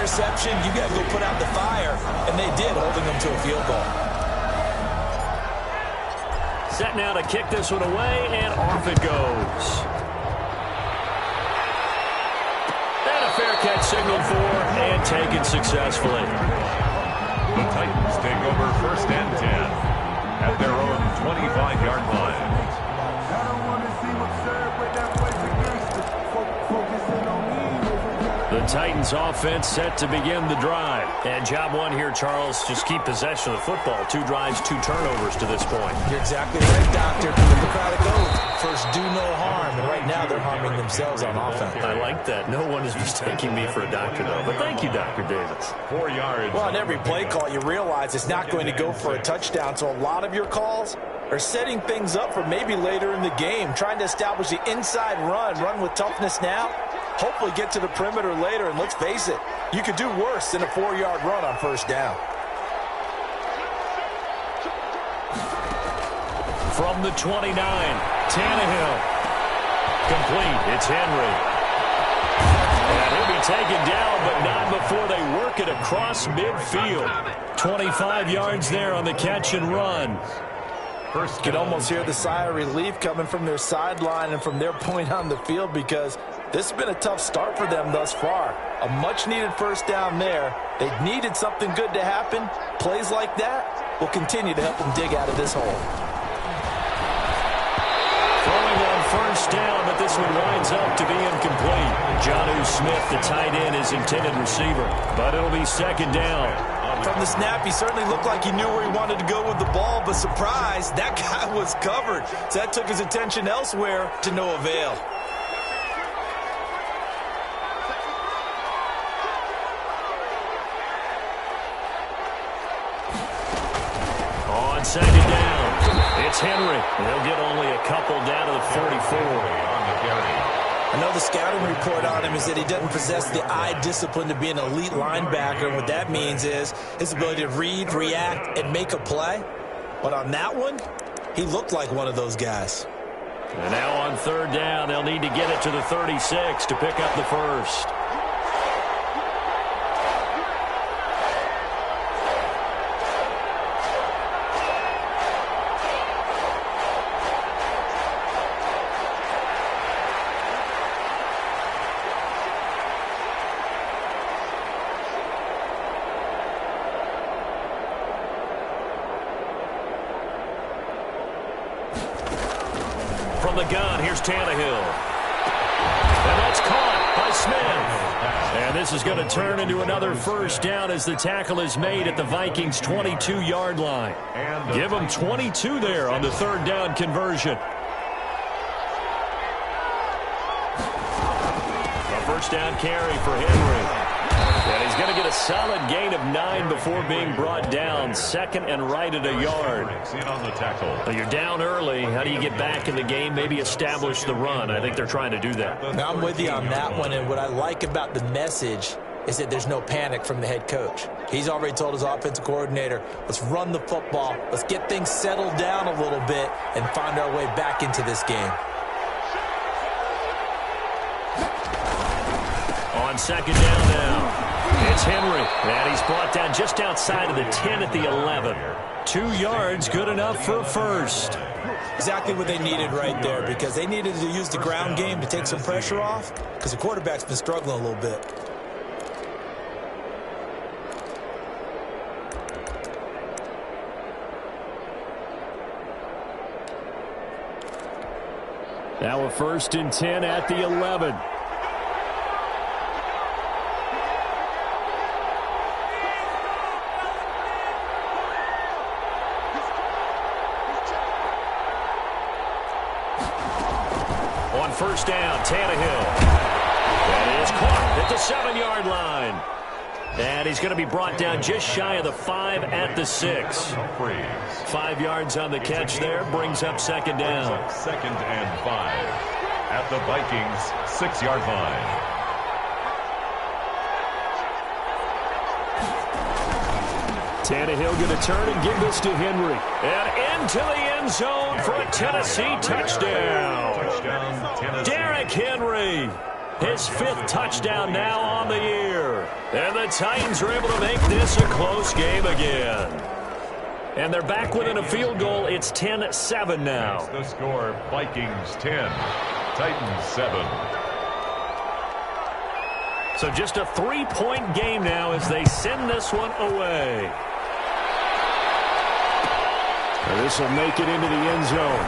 interception, you got to go put out the fire, and they did, holding them to a field goal. Set now to kick this one away, and off it goes. And a fair catch signaled for and taken successfully. The Titans take over 1st and 10 at their own 25-yard line. The Titans offense set to begin the drive. And job one here, Charles, just keep possession of the football. 2 drives, 2 turnovers to this point. You're exactly right, Doctor. Democratic oath. First, do no harm. And right now, they're harming themselves on offense. I like that. No one is mistaking me for a doctor, though. But thank you, Dr. Davis. 4 yards. Well, on every play call, you realize it's not going to go for a touchdown. So a lot of your calls are setting things up for maybe later in the game, trying to establish the inside run with toughness now. Hopefully get to the perimeter later, and let's face it, you could do worse than a 4-yard run on 1st down. From the 29, Tannehill. Complete. It's Henry. And he'll be taken down, but not before they work it across midfield. 25 yards there on the catch and run. You can almost hear the sigh of relief coming from their sideline and from their point on the field, because this has been a tough start for them thus far. A much-needed 1st down there. They needed something good to happen. Plays like that will continue to help them dig out of this hole. Throwing on 1st down, but this one winds up to be incomplete. Jonnu Smith, the tight end, is intended receiver, but it'll be 2nd down. From the snap, he certainly looked like he knew where he wanted to go with the ball, but surprise, that guy was covered. So that took his attention elsewhere to no avail. On 2nd down, it's Henry. They'll get only a couple down to the 44. I know the scouting report on him is that he doesn't possess the eye discipline to be an elite linebacker. And what that means is his ability to read, react, and make a play. But on that one, he looked like one of those guys. And now on 3rd down, they'll need to get it to the 36 to pick up the 1st. From the gun, here's Tannehill. And that's caught by Smith. And this is going to turn into another 1st down as the tackle is made at the Vikings' 22-yard line. Give them 22 there on the 3rd down conversion. A 1st down carry for Henry. And he's going to get a solid gain of 9 before being brought down. 2nd and right at a yard. Well, you're down early. How do you get back in the game? Maybe establish the run. I think they're trying to do that. Now, I'm with you on that one, and what I like about the message is that there's no panic from the head coach. He's already told his offensive coordinator, let's run the football, let's get things settled down a little bit and find our way back into this game. On 2nd down now, it's Henry, and he's brought down just outside of the 10 at the 11. 2 yards, good enough for a 1st. Exactly what they needed right there, because they needed to use the ground game to take some pressure off, because the quarterback's been struggling a little bit. Now a 1st and 10 at the 11. On 1st down, Tannehill. That is caught at the 7-yard line. And he's going to be brought down just shy of the 5 at the 6. 5 yards on the catch there, brings up 2nd down. 2nd and 5 at the Vikings' 6-yard line. Tannehill going to turn and give this to Henry. And into the end zone for a Tennessee touchdown. Derrick Henry, his 5th touchdown now on the year. And the Titans are able to make this a close game again. And they're back within a field goal. It's 10-7 now. The score, Vikings 10, Titans 7. So just a 3-point game now as they send this one away. This will make it into the end zone.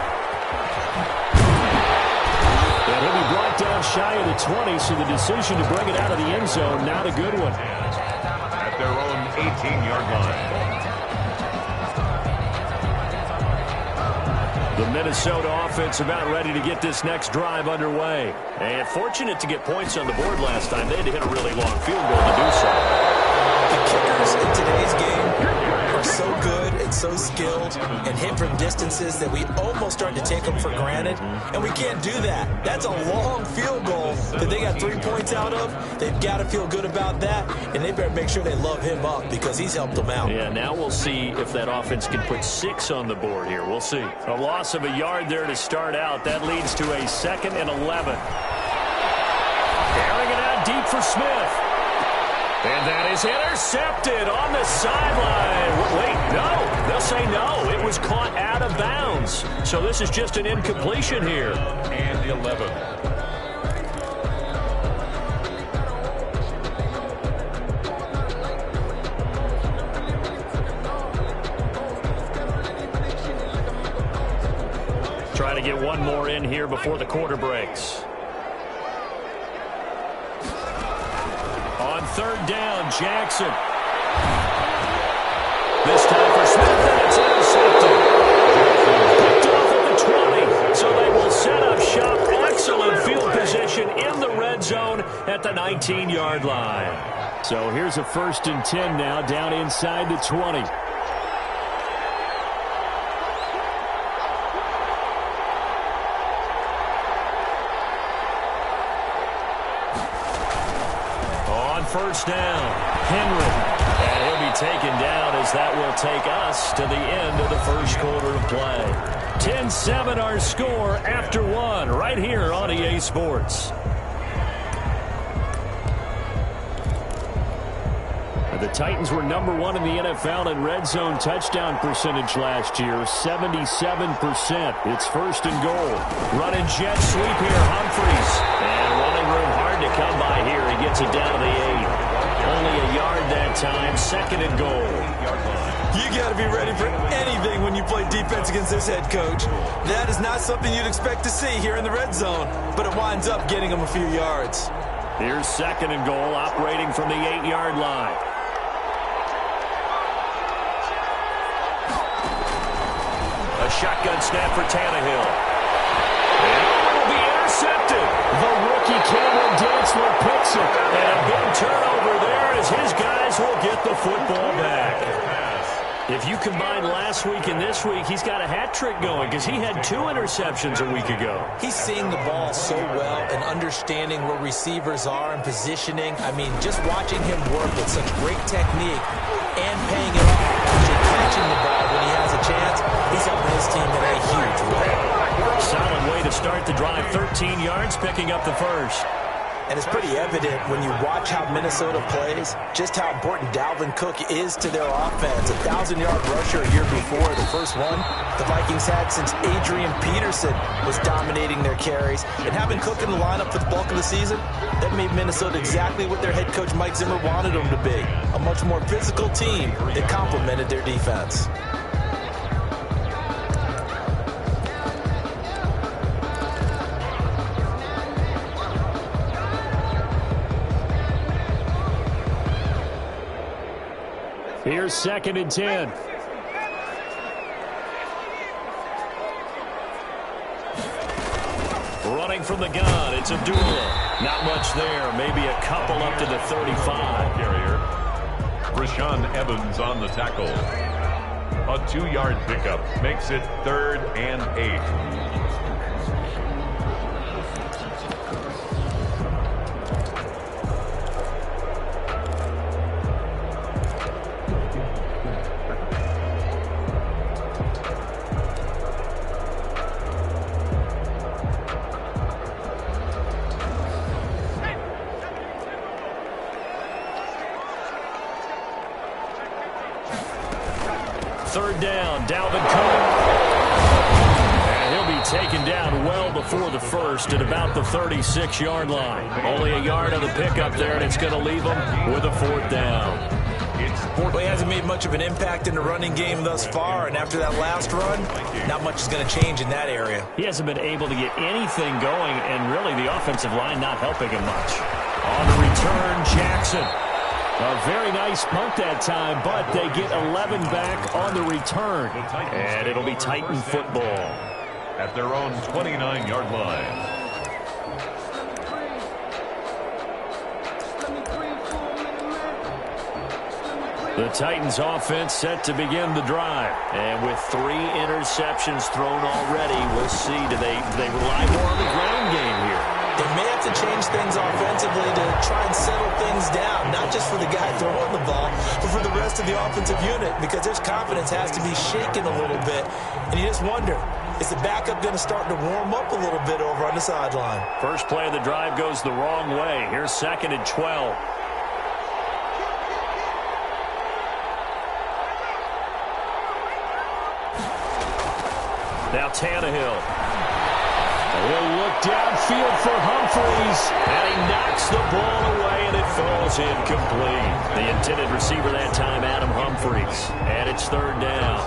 And he'll be brought down shy of the 20, so the decision to bring it out of the end zone, not a good one. At their own 18-yard line. The Minnesota offense about ready to get this next drive underway. And fortunate to get points on the board last time. They had to hit a really long field goal to do so. The kickers in today's game are so good and so skilled and hit from distances that we almost start to take them for granted. And we can't do that. That's a long field goal that they got 3 points out of. They've got to feel good about that. And they better make sure they love him up because he's helped them out. Yeah, now we'll see if that offense can put 6 on the board here. We'll see. A loss of a yard there to start out. That leads to a 2nd and 11. Carrying it out deep for Smith. And that is intercepted on the sideline. Wait, no. They'll say no. It was caught out of bounds. So this is just an incompletion here. And 11. Try to get one more in here before the quarter breaks. On 3rd down, Jackson. This time for Smith, and it's intercepted. Picked off at the 20, so they will set up shop. Excellent field position in the red zone at the 19-yard line. So here's a 1st and 10 now, down inside the 20. First down, Henry. And he'll be taken down as that will take us to the end of the first quarter of play. 10-7 our score after 1 right here on EA Sports. The Titans were number 1 in the NFL in red zone touchdown percentage last year, 77%. It's 1st and goal. Running jet sweep here, Humphries. And running room hard to come by here. He gets it down to the 8. Only a yard that time, 2nd and goal. You got to be ready for anything when you play defense against this head coach. That is not something you'd expect to see here in the red zone, but it winds up getting him a few yards. Here's 2nd and goal, operating from the 8-yard line. A shotgun snap for Tannehill. And it will be intercepted. The rookie Cameron Dantzler picks it. And a big turnover there as his guys will get the football back. If you combine last week and this week, he's got a hat trick going because he had 2 interceptions a week ago. He's seeing the ball so well and understanding where receivers are and positioning. I mean, just watching him work with such great technique and paying it off, actually catching the ball when he has a chance, he's helping his team in a huge way. Solid way to start the drive, 13 yards, picking up the first. And it's pretty evident when you watch how Minnesota plays, just how important Dalvin Cook is to their offense. 1,000-yard rusher a year before, the first one the Vikings had since Adrian Peterson was dominating their carries. And having Cook in the lineup for the bulk of the season, that made Minnesota exactly what their head coach Mike Zimmer wanted them to be. A much more physical team that complemented their defense. Here's 2nd and 10. Running from the gun, it's Abdullah. Not much there, maybe a couple up to the 35. Carrier. Rashaan Evans on the tackle. A 2-yard pickup makes it 3rd and 8. third down. Dalvin Cook. And he'll be taken down well before the first at about the 36-yard line. Only a yard of the pickup there, and it's going to leave him with a fourth down. Well, he hasn't made much of an impact in the running game thus far, and after that last run, not much is going to change in that area. He hasn't been able to get anything going, and really the offensive line not helping him much. On the return, Jackson. A very nice punt that time, but they get 11 back on the return. And it'll be Titan football. At their own 29-yard line. The Titans offense set to begin the drive. And with 3 interceptions thrown already, we'll see, do they rely more on the ground game here? They may have to change things offensively to try and settle things down, not just for the guy throwing the ball, but for the rest of the offensive unit, because their confidence has to be shaken a little bit. And you just wonder, is the backup going to start to warm up a little bit over on the sideline? First play of the drive goes the wrong way. Here's 2nd and 12. Now Tannehill. He'll look downfield for Humphreys, and he knocks the ball away, and it falls incomplete. The intended receiver that time, Adam Humphreys, and it's third down.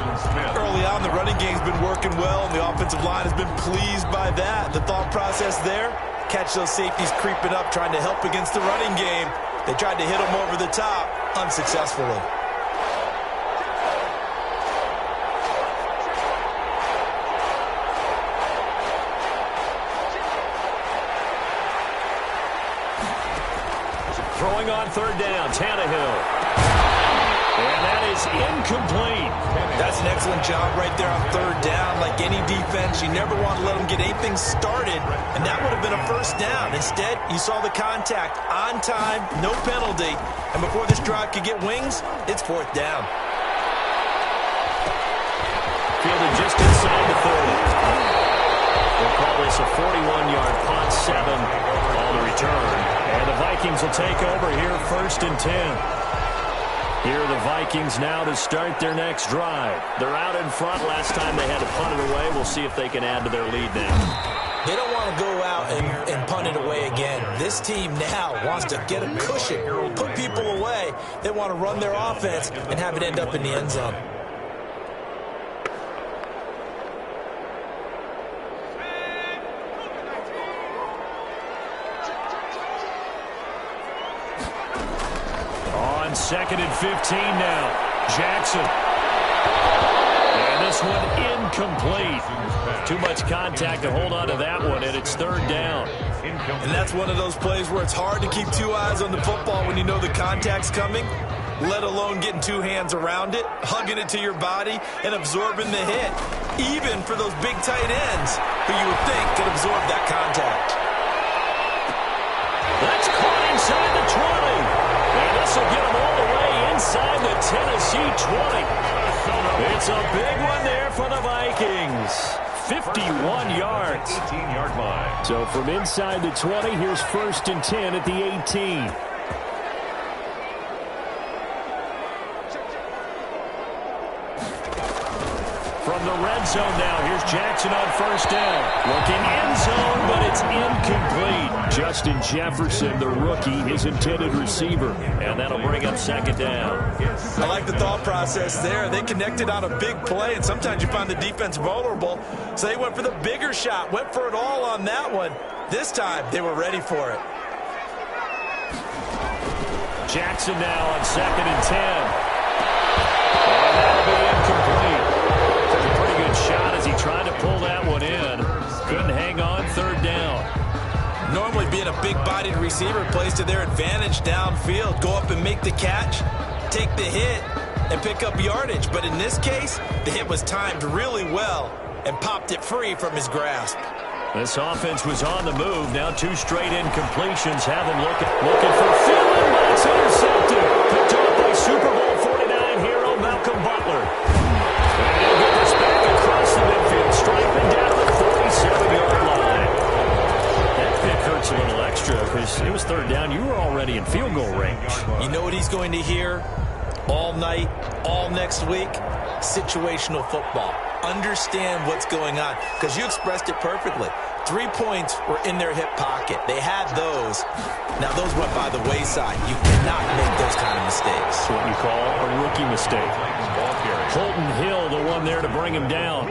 Early on, the running game's been working well, and the offensive line has been pleased by that. The thought process there, catch those safeties creeping up, trying to help against the running game. They tried to hit them over the top, unsuccessfully. Throwing on third down, Tannehill. And that is incomplete. That's an excellent job right there on third down. Like any defense, you never want to let them get anything started, and that would have been a first down. Instead, you saw the contact on time, no penalty, and before this drive could get wings, it's fourth down. Fielded just inside the 30. We'll call this a 41-yard punt, 7 on the return. And the Vikings will take over here, 1st and 10. Here are the Vikings now to start their next drive. They're out in front. Last time they had to punt it away. We'll see if they can add to their lead now. They don't want to go out and punt it away again. This team now wants to get a cushion, put people away. They want to run their offense and have it end up in the end zone. On 2nd and 15 now. Jackson. And this one incomplete. Too much contact to hold on to that one, and it's third down. And that's one of those plays where it's hard to keep 2 eyes on the football when you know the contact's coming, let alone getting 2 hands around it, hugging it to your body, and absorbing the hit. Even for those big tight ends who you would think could absorb that contact. That's caught inside the 20. And this will get them all the way inside the Tennessee 20. It's a big one there for the Vikings. 51 yards. 18-yard line. So from inside the 20, here's 1st and 10 at the 18. From the red zone now, here's Jackson on 1st down. Looking end zone, but it's incomplete. Justin Jefferson, the rookie, his intended receiver. And that'll bring up 2nd down. I like the thought process there. They connected on a big play, and sometimes you find the defense vulnerable. So they went for the bigger shot, went for it all on that one. This time, they were ready for it. Jackson now on 2nd and 10. And that'll be incomplete. Took a pretty good shot as he tried to pull that one in. Couldn't hang on, third down. Normally being a big-bodied receiver plays to their advantage downfield. Go up and make the catch, take the hit, and pick up yardage. But in this case, the hit was timed really well and popped it free from his grasp. This offense was on the move. Now 2 straight incompletions have them looking for Philly. That's intercepted. Picked up by Super Bowl 49 hero Malcolm Butler. And he'll get this back across the midfield, striping down the 47-yard line. That pick hurts a little extra because it was third down. You were already in field goal range. You know what he's going to hear? all night, all next week, situational football. Understand what's going on, because you expressed it perfectly. 3 points were in their hip pocket. They had those. Now, those went by the wayside. You cannot make those kind of mistakes. That's what you call a rookie mistake. Holton Hill, the one there to bring him down.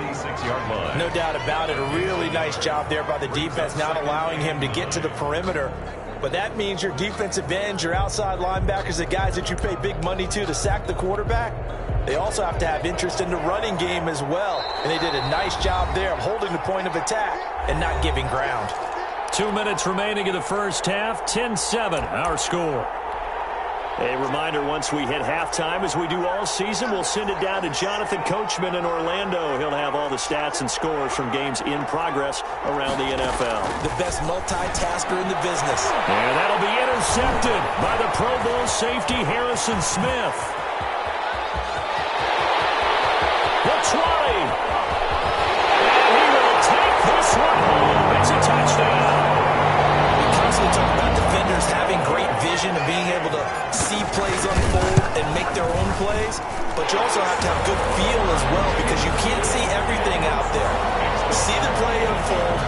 No doubt about it. A really nice job there by the defense, not allowing him to get to the perimeter. But that means your defensive ends, your outside linebackers, the guys that you pay big money to sack the quarterback, they also have to have interest in the running game as well. And they did a nice job there of holding the point of attack and not giving ground. 2 minutes remaining in the first half. 10-7, our score. A reminder, once we hit halftime, as we do all season, we'll send it down to Jonathan Coachman in Orlando. He'll have all the stats and scores from games in progress around the NFL. The best multitasker in the business. And that'll be intercepted by the Pro Bowl safety Harrison Smith. The 20. And he will take this one home. It's a touchdown. We constantly talk about defenders having great vision and being able to see plays unfold and make their own plays, but you also have to have good feel as well, because you can't see everything out there. See the play unfold,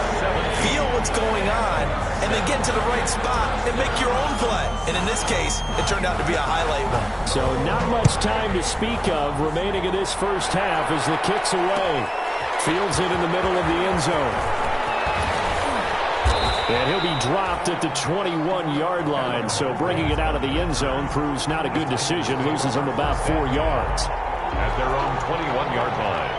feel what's going on, and then get to the right spot and make your own play. And in this case, it turned out to be a highlight one. So not much time to speak of remaining in this first half as the kick's away. Fields it in the middle of the end zone. And he'll be dropped at the 21-yard line, so bringing it out of the end zone proves not a good decision. Loses him about 4 yards. At their own 21-yard line.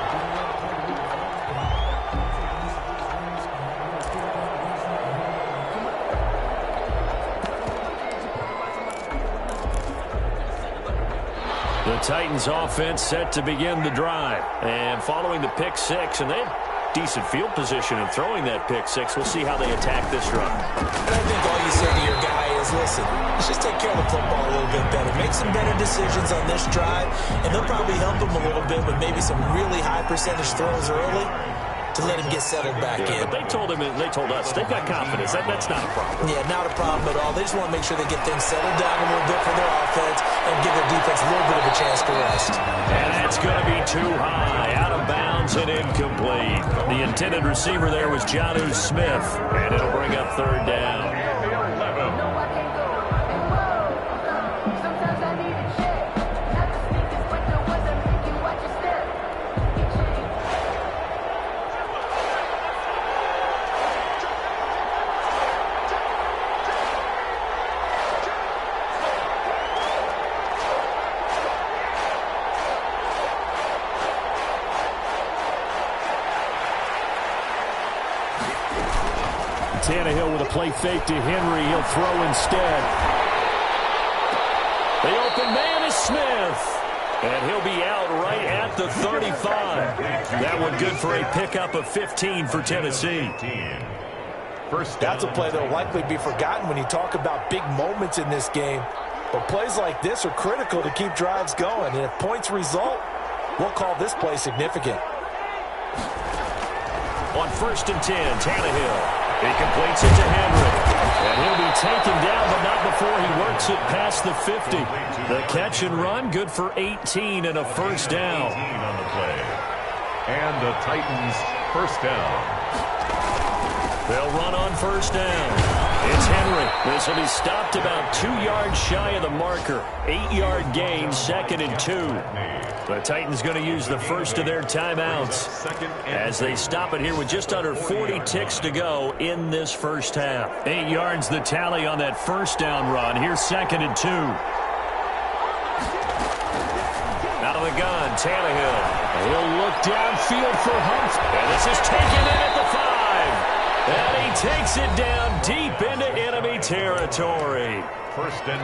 The Titans offense set to begin the drive. And following the pick six, and they have decent field position in throwing that pick six. We'll see how they attack this run. And I think all you say to your guy is, listen, let's just take care of the football a little bit better. Make some better decisions on this drive, and they'll probably help him a little bit with maybe some really high percentage throws early to let him get settled back in. But they told us they've got confidence. That's not a problem. Yeah, not a problem at all. They just want to make sure they get things settled down a little bit for their offense and give their defense a little bit of a chance to rest. And that's going to be too high, out of bounds and incomplete. The intended receiver there was Jonnu Smith, and it'll bring up third down. Tannehill with a play fake to Henry. He'll throw instead. The open man is Smith. And he'll be out right at the 35. That one good for a pickup of 15 for Tennessee. That's a play that will likely be forgotten when you talk about big moments in this game. But plays like this are critical to keep drives going. And if points result, we'll call this play significant. On 1st and 10, Tannehill. He completes it to Henry. And he'll be taken down, but not before he works it past the 50. The catch and run, good for 18 and a first down. 18 on the play. And the Titans first down. They'll run on first down. It's Henry. This will be stopped about 2 yards shy of the marker. 8-yard gain, 2nd and 2. The Titans going to use the first of their timeouts as they stop it here with just under 40 ticks to go in this first half. 8 yards the tally on that first down run. Here's 2nd and 2. Out of the gun, Tannehill. He'll look downfield for Hunt. And this is taken in at the 5. And he takes it down deep into enemy territory.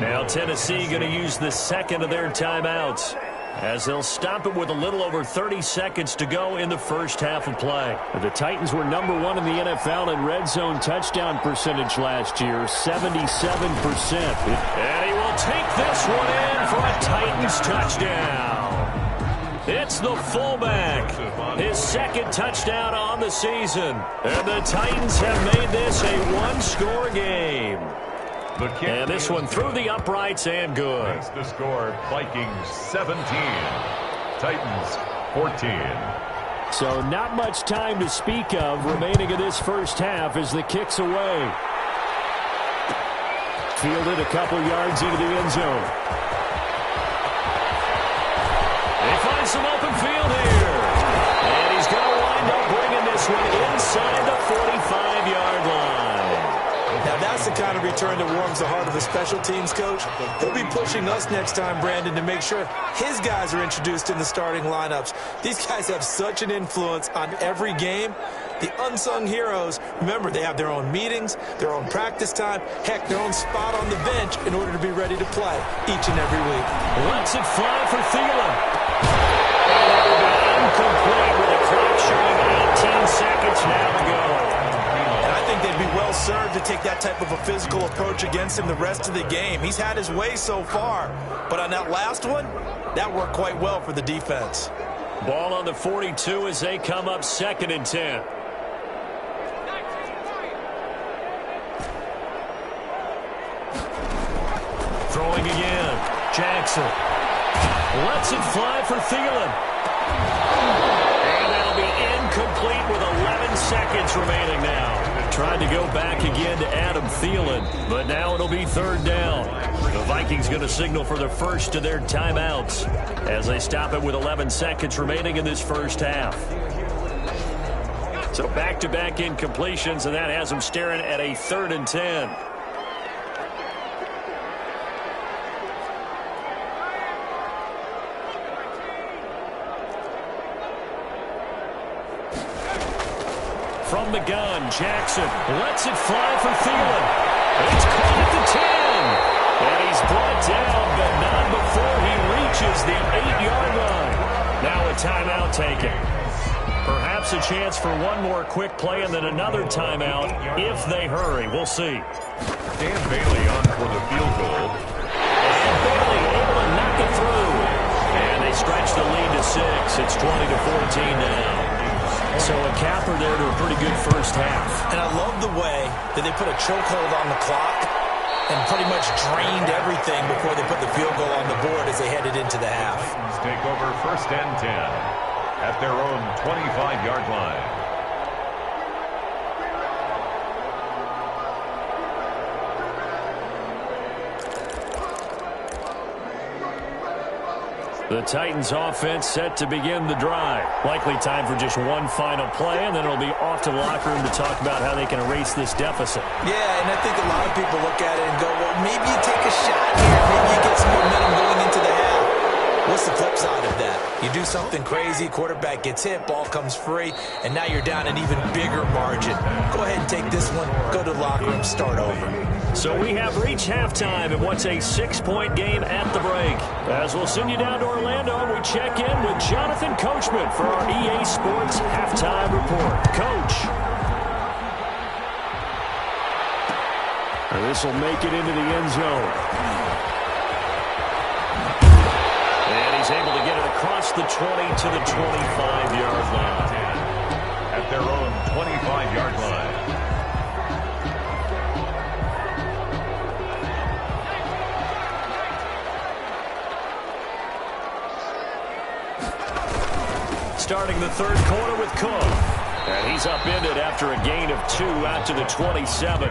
Now Tennessee going to use the second of their timeouts as they'll stop it with a little over 30 seconds to go in the first half of play. The Titans were number 1 in the NFL in red zone touchdown percentage last year, 77%. And he will take this one in for a Titans touchdown. It's the fullback, his 2nd touchdown on the season. And the Titans have made this a one-score game. The kick And this one through the uprights and good. Makes the score Vikings 17, Titans 14. So not much time to speak of remaining in this first half as the kick's away. Fielded a couple yards into the end zone. They find some open field here. And he's going to wind up bringing this one inside the 45-yard line. Now, that's the kind of return that warms the heart of a special teams coach. He'll be pushing us next time, Brandon, to make sure his guys are introduced in the starting lineups. These guys have such an influence on every game. The unsung heroes, remember, they have their own meetings, their own practice time, heck, their own spot on the bench in order to be ready to play each and every week. Lets it fly for Thielen. Incomplete with a clock showing 18 seconds now to go. I think they'd be well served to take that type of a physical approach against him the rest of the game. He's had his way so far, but on that last one, that worked quite well for the defense. Ball on the 42 as they come up 2nd and 10. Throwing again. Jackson lets it fly for Thielen. And that'll be incomplete with 11 seconds remaining now. Tried to go back again to Adam Thielen, but now it'll be 3rd down. The Vikings going to signal for the first of their timeouts as they stop it with 11 seconds remaining in this first half. So back-to-back incompletions, and that has them staring at a 3rd and 10. From the gun, Jackson lets it fly for Thielen. It's caught at the 10. And he's brought down, but not before he reaches the 8-yard line. Now a timeout taken. Perhaps a chance for one more quick play and then another timeout if they hurry. We'll see. Dan Bailey on for the field goal. And Bailey able to knock it through. And they stretch the lead to 6. It's 20-14 now. So a capper there to a pretty good first half. And I love the way that they put a chokehold on the clock and pretty much drained everything before they put the field goal on the board as they headed into the half. Take over 1st and 10 at their own 25-yard line. The Titans offense set to begin the drive. Likely time for just one final play, and then it'll be off to the locker room to talk about how they can erase this deficit. Yeah, and I think a lot of people look at it and go, well, maybe you take a shot here. Maybe you get some momentum going into the half. What's the flip side of that? You do something crazy, quarterback gets hit, ball comes free, and now you're down an even bigger margin. Go ahead and take this one, go to the locker room, start over. So we have reached halftime in what's a 6-point game at the break. As we'll send you down to Orlando, we check in with Jonathan Coachman for our EA Sports Halftime Report. Coach. And this will make it into the end zone. And he's able to get it across the 20 to the 25-yard line. At their own 25-yard line. Starting the 3rd quarter with Cook. And he's upended after a gain of 2 out to the 27.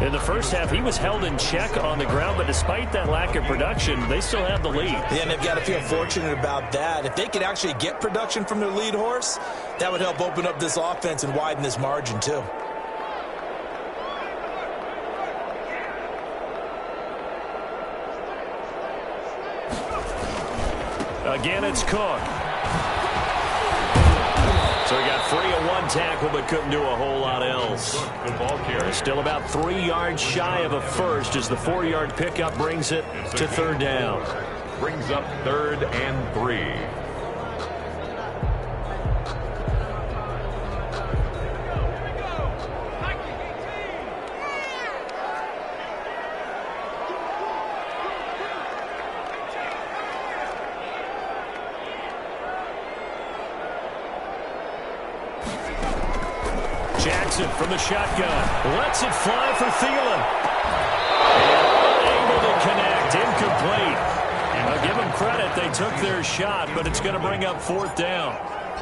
In the first half, he was held in check on the ground, but despite that lack of production, they still have the lead. Yeah, and they've got to feel fortunate about that. If they could actually get production from their lead horse, that would help open up this offense and widen this margin too. Again, it's Cook. So he got free of one tackle, but couldn't do a whole lot else. Good ball carry. Still about 3 yards shy of a first as the 4-yard pickup brings it to 3rd down. Brings up 3rd and 3. Jackson from the shotgun. Lets it fly for Thielen. Able to connect. Incomplete. I'll give them credit. They took their shot, but it's going to bring up 4th down.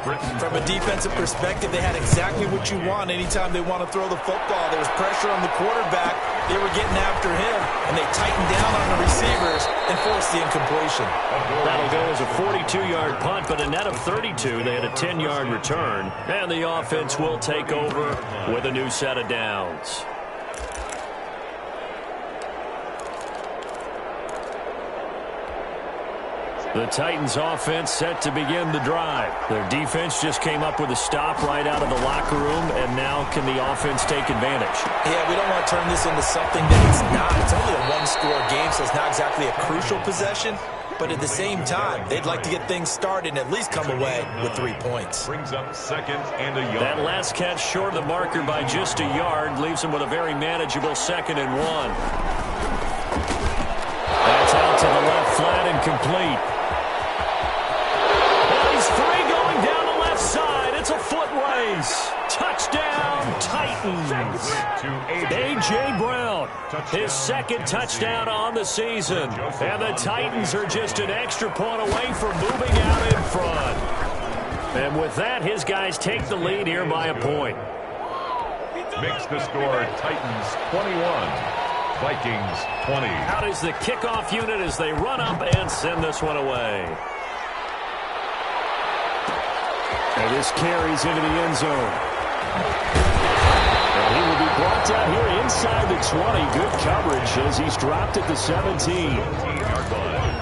From a defensive perspective, they had exactly what you want anytime they want to throw the football. There was pressure on the quarterback. They were getting after him, and they tightened down on the receivers and forced the incompletion. That'll go as a 42-yard punt, but a net of 32. They had a 10-yard return, and the offense will take over with a new set of downs. The Titans offense set to begin the drive. Their defense just came up with a stop right out of the locker room, and now can the offense take advantage? Yeah, we don't want to turn this into something that it's not. It's only a one-score game, so it's not exactly a crucial possession. But at the same time, they'd like to get things started and at least come away with 3 points. Brings up 2nd and a yard. That last catch short of the marker by just a yard leaves them with a very manageable 2nd and 1. That's out to the left flat and complete. Going down the left side. It's a foot race. Touchdown, Titans. A.J. Brown, his 2nd touchdown on the season. And the Titans are just an extra point away from moving out in front. And with that, his guys take the lead here by a point. Makes the score Titans 21, Vikings 20. Out is the kickoff unit as they run up and send this one away. And this carries into the end zone. And he will be brought down here inside the 20. Good coverage as he's dropped at the 17-yard line.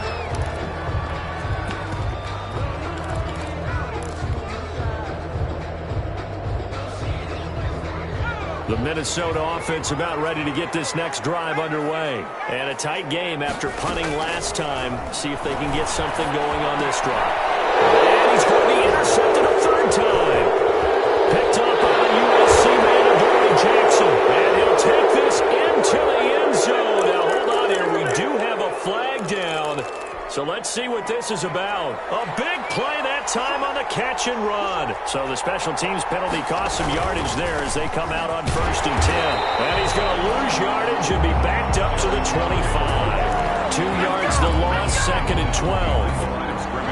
The Minnesota offense about ready to get this next drive underway. And a tight game after punting last time. See if they can get something going on this drive. And he's going to be intercepted a 3rd time. Picked up by the USC man, Adoree Jackson. And he'll take this into the end zone. Now, hold on here. We do have a flag down. So let's see what this is about. A big play that time on the catch and run. So the special teams penalty cost some yardage there as they come out on 1st and 10. And he's going to lose yardage and be backed up to the 25. 2 yards the loss, 2nd and 12.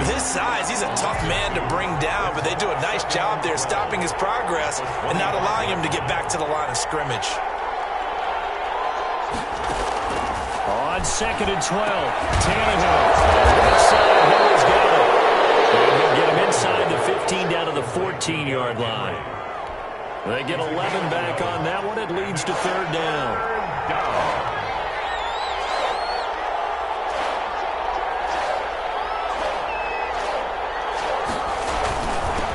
With his size, he's a tough man to bring down, but they do a nice job there stopping his progress and not allowing him to get back to the line of scrimmage. On 2nd and 12, Tannehill. Inside, Hill's got it. And he'll get him inside the 15 down to the 14-yard line. They get 11 back on that one. It leads to 3rd down.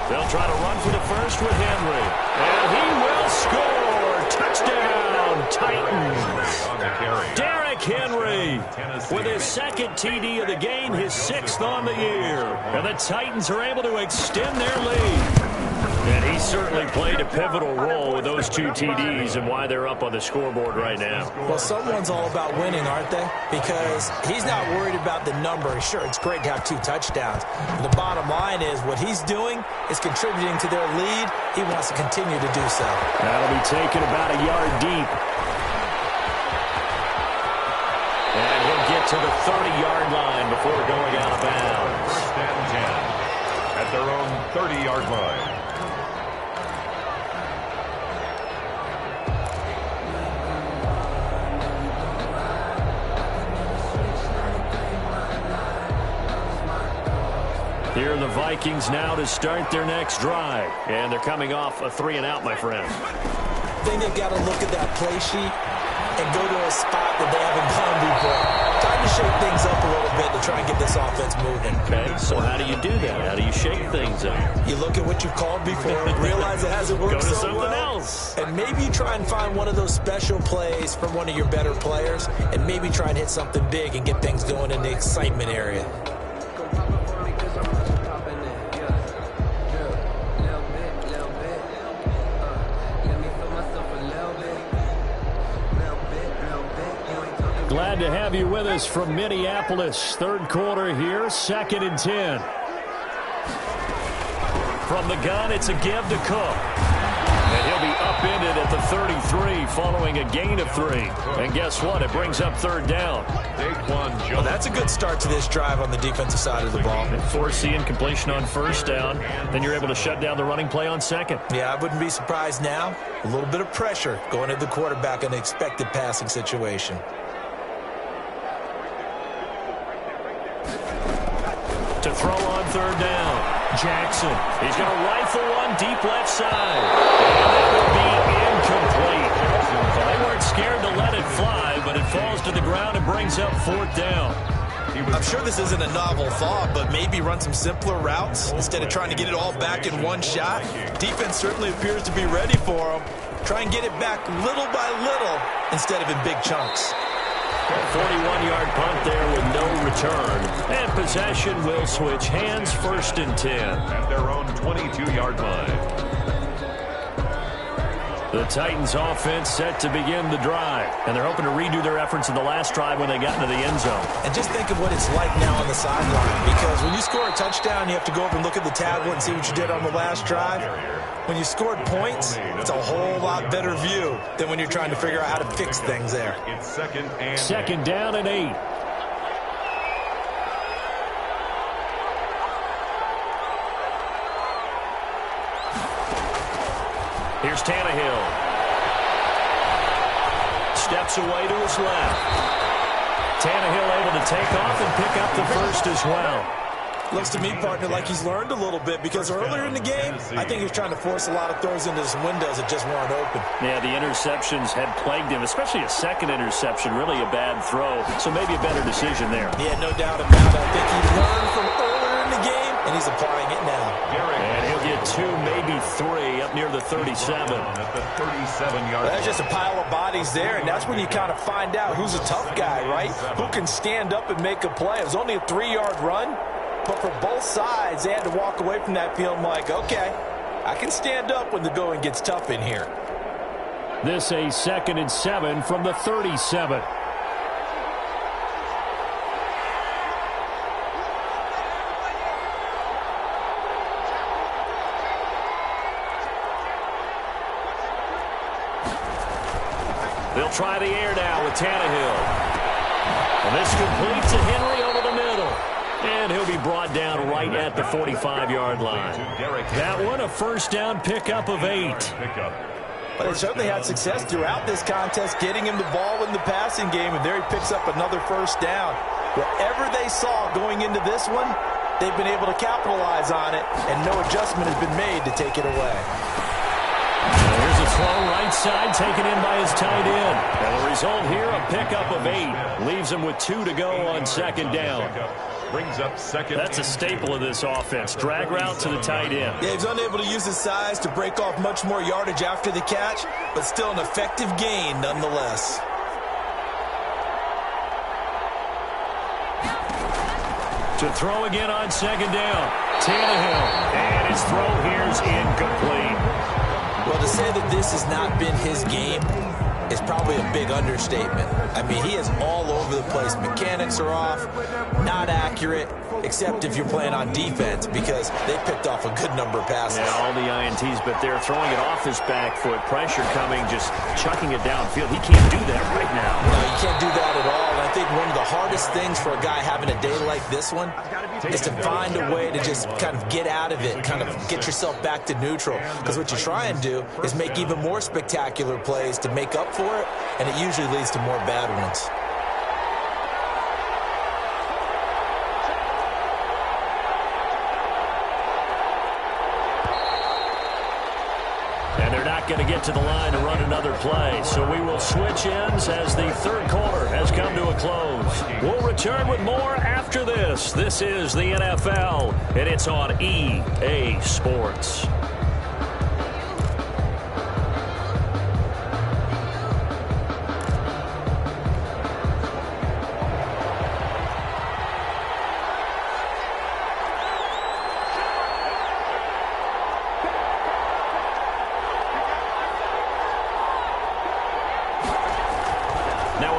They'll try to run for the first with Henry. And he will score. Touchdown, Titans. Derrick Henry with his 2nd TD of the game, his 6th on the year. And the Titans are able to extend their lead. And he certainly played a pivotal role with those 2 TDs and why they're up on the scoreboard right now. Well, someone's all about winning, aren't they? Because he's not worried about the number. Sure, it's great to have 2 touchdowns. But the bottom line is what he's doing is contributing to their lead. He wants to continue to do so. That'll be taken about a yard deep. And he'll get to the 30-yard line before going out of bounds. 1st and 10 at their own 30-yard line. Here are the Vikings now to start their next drive. And they're coming off a 3-and-out, my friend. I think they've got to look at that play sheet and go to a spot that they haven't gone before. Time to shake things up a little bit to try and get this offense moving. Okay, so how do you do that? How do you shake things up? You look at what you've called before, realize it hasn't worked Go to so something well, else. and maybe you try and find one of those special plays from one of your better players, and maybe try and hit something big and get things going in the excitement area. Glad to have you with us from Minneapolis. 3rd quarter here, 2nd and 10. From the gun, it's a give to Cook. And he'll he'll be upended at the 33 following a gain of 3. And guess what? It brings up third down. Well, that's a good start to this drive on the defensive side of the ball. Forcing incompletion on first down. Then you're able to shut down the running play on second. Yeah, I wouldn't be surprised now. A little bit of pressure going at the quarterback in an expected passing situation. To throw on third down. Jackson. He's going to rifle one deep left side. And that will be incomplete. Well, they weren't scared to let it fly, but it falls to the ground and brings up fourth down. I'm sure this isn't a novel thought, but maybe run some simpler routes instead of trying to get it all back in one shot. Defense certainly appears to be ready for him. Try and get it back little by little instead of in big chunks. 41-yard punt there with no return. And possession will switch hands, first and 10. At their own 22-yard line. The Titans offense set to begin the drive. And they're hoping to redo their efforts in the last drive when they got into the end zone. And just think of what it's like now on the sideline. Because when you score a touchdown, you have to go over and look at the tablet and see what you did on the last drive. When you scored points, it's a whole lot better view than when you're trying to figure out how to fix things there. It's second down and 8. Here's Tannehill. Steps away to his left. Tannehill able to take off and pick up the first as well. Looks to me, partner, like he's learned a little bit because earlier in the game, I think he was trying to force a lot of throws into some windows that just weren't open. Yeah, the interceptions had plagued him, especially a second interception, really a bad throw. So maybe a better decision there. Yeah, no doubt about it. I think he learned from earlier in the game, and he's applying it now. And he'll get 2, maybe 3 up near the 37. At the 37-yard line. There's just a pile of bodies there, and that's when you kind of find out who's a tough guy, right? Who can stand up and make a play. It was only a 3-yard run. But for both sides, they had to walk away from that feeling like, okay, I can stand up when the going gets tough in here. This a 2nd and 7 from the 37. They'll try the air now with Tannehill. And this completes to Henry over the middle. And he'll be brought down right at the 45-yard line. That one, a first down pickup of 8. But they certainly had success throughout this contest, getting him the ball in the passing game, and there he picks up another first down. Whatever they saw going into this one, they've been able to capitalize on it, and no adjustment has been made to take it away. Here's a throw right side taken in by his tight end. And the result here, a pickup of 8. Leaves him with 2 to go on second down. Brings up second. That's a staple of this offense. Drag route to the tight end. Yeah, he's unable to use his size to break off much more yardage after the catch, but still an effective gain nonetheless. To throw again on second down. Tannehill. And his throw here's incomplete. Well, to say that this has not been his game is probably a big understatement. I mean, he is all over the place. Mechanics are off, not accurate, except if you're playing on defense because they picked off a good number of passes. Yeah, all the INTs, but they're throwing it off his back foot. Pressure coming, just chucking it downfield. He can't do that right now. No, you can't do that at all. And I think one of the hardest things for a guy having a day like this one is to find a way to just kind of get out of it, kind of get yourself back to neutral. Because what you try and do is make even more spectacular plays to make up for it, and it usually leads to more bad ones. And they're not going to get to the line to run another play. So we will switch ends as the third quarter has come to a close. We'll return with more after this. This is the NFL, and it's on EA Sports.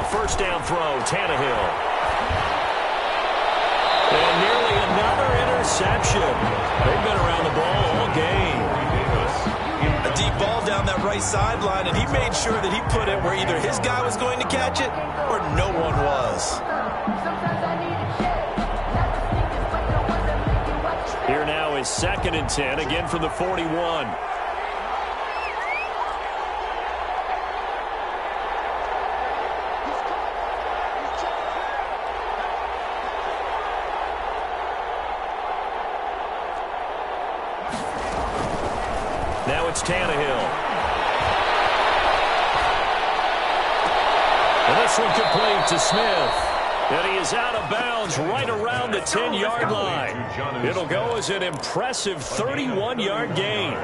First down throw, Tannehill. And nearly another interception. They've been around the ball all game. A deep ball down that right sideline, and he made sure that he put it where either his guy was going to catch it or no one was. Here now is 2nd and 10, again from the 41. Now it's Tannehill. And this one complete to Smith. And he is out of bounds right around the 10-yard line. It'll go as an impressive 31-yard gain.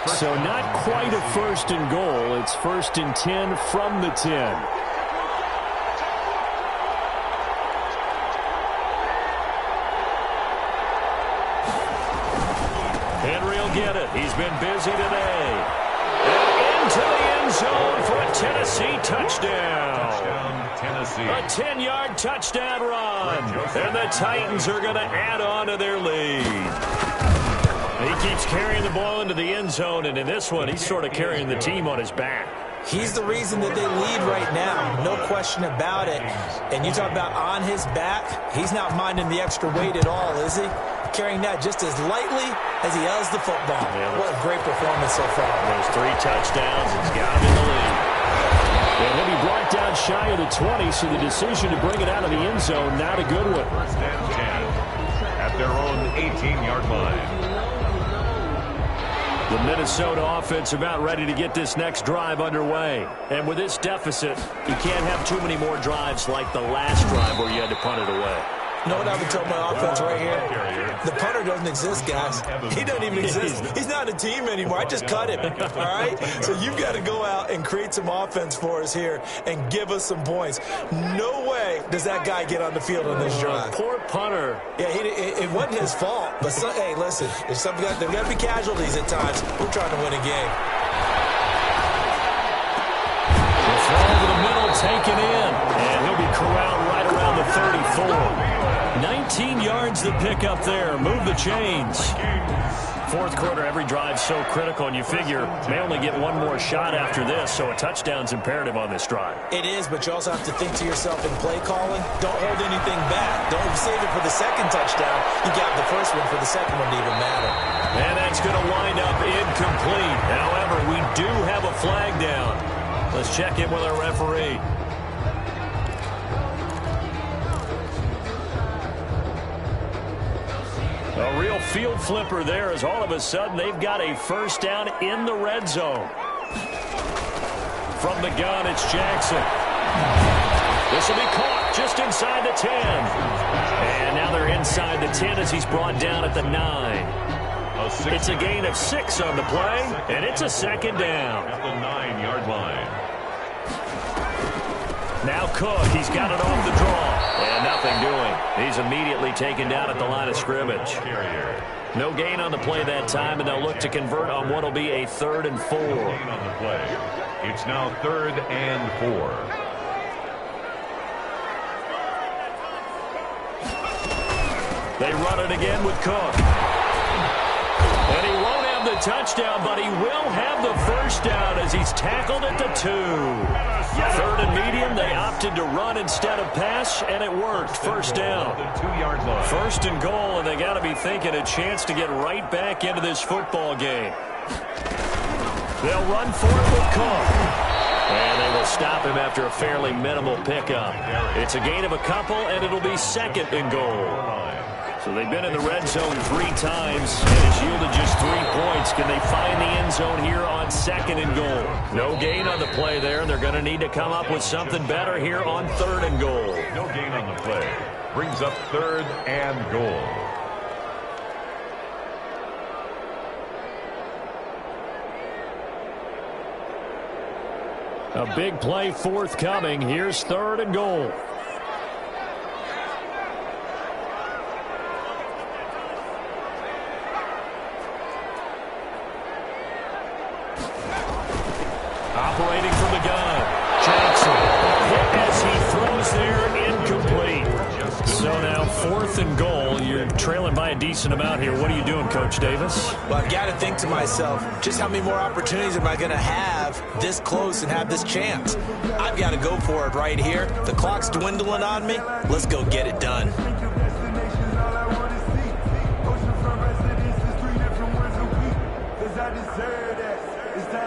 So not quite a 1st and goal. It's 1st and 10 from the 10. Get it. He's been busy today. And into the end zone for a Tennessee touchdown. Tennessee. A 10-yard touchdown run. And the Titans are going to add on to their lead. He keeps carrying the ball into the end zone, and in this one, he's sort of carrying the team on his back. He's the reason that they lead right now. No question about it. And you talk about on his back, he's not minding the extra weight at all, is he? Carrying that just as lightly as he has the football. Yeah, what a great performance so far. Those 3 touchdowns, he's got him in the lead. And he'll be brought down shy of the 20, so the decision to bring it out of the end zone, not a good one. 1st and 10 at their own 18-yard line. The Minnesota offense about ready to get this next drive underway. And with this deficit, you can't have too many more drives like the last drive where you had to punt it away. You know what I would tell my offense right here? The punter doesn't exist, guys. He doesn't even exist. He's not a team anymore. I just cut him, all right? So you've got to go out and create some offense for us here and give us some points. No way does that guy get on the field on this drive. Poor punter. Yeah, it wasn't his fault. But, hey, listen, there's got to be casualties at times. We're trying to win a game. The throw over the middle, taken in. And he'll be corralled right around the 34. 19 yards to pick up there. Move the chains. 4th quarter, every drive so critical, and you figure may only get one more shot after this, so a touchdown's imperative on this drive. It is, but you also have to think to yourself in play calling, don't hold anything back. Don't save it for the 2nd touchdown. You got the 1st one for the 2nd one to even matter. And that's going to wind up incomplete. However, we do have a flag down. Let's check in with our referee. A real field flipper there as all of a sudden they've got a 1st down in the red zone. From the gun, it's Jackson. This will be caught just inside the 10. And now they're inside the 10 as he's brought down at the 9. It's a gain of 6 on the play, and it's a 2nd down. At the 9-yard line. Now Cook, he's got it off the draw. And nothing doing. He's immediately taken down at the line of scrimmage. No gain on the play that time, and they'll look to convert on what will be a 3rd and 4. No gain on the play. It's now 3rd and 4. They run it again with Cook. And he won't have the touchdown, but he will have the 1st down as he's tackled at the 2. 3rd and medium, they opted to run instead of pass, and it worked. 1st down. 2-yard line. 1st and goal, and they got to be thinking a chance to get right back into this football game. They'll run for it with Cook. And they will stop him after a fairly minimal pickup. It's a gain of a couple, and it'll be 2nd and goal. So they've been in the red zone 3 times, and it's yielded just 3 points. Can they find the end zone here on 2nd and goal? No gain on the play there. They're going to need to come up with something better here on 3rd and goal. No gain on the play. Brings up 3rd and goal. A big play forthcoming. Here's 3rd and goal. Operating from the gun, Jackson. Hit as he throws there, incomplete. So now Now, 4th and goal. You're trailing by a decent amount here. What are you doing, Coach Davis? Well, I've got to think to myself, just how many more opportunities am I going to have this close and have this chance? I've got to go for it right here. The clock's dwindling on me. Let's go get it done.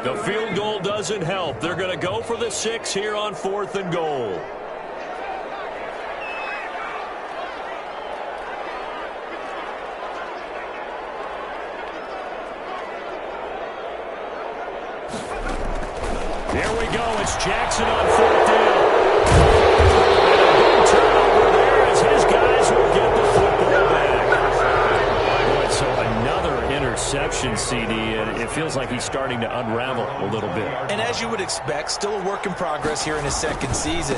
The field goal doesn't help. They're going to go for the 6 here on 4th and goal. Here we go. It's Jackson on 4th down. And a big turnover there as his guys will get the football back. Boy, so another interception, CD, and it feels like he's starting to unravel a little bit. And as you would expect, still a work in progress here in his 2nd season.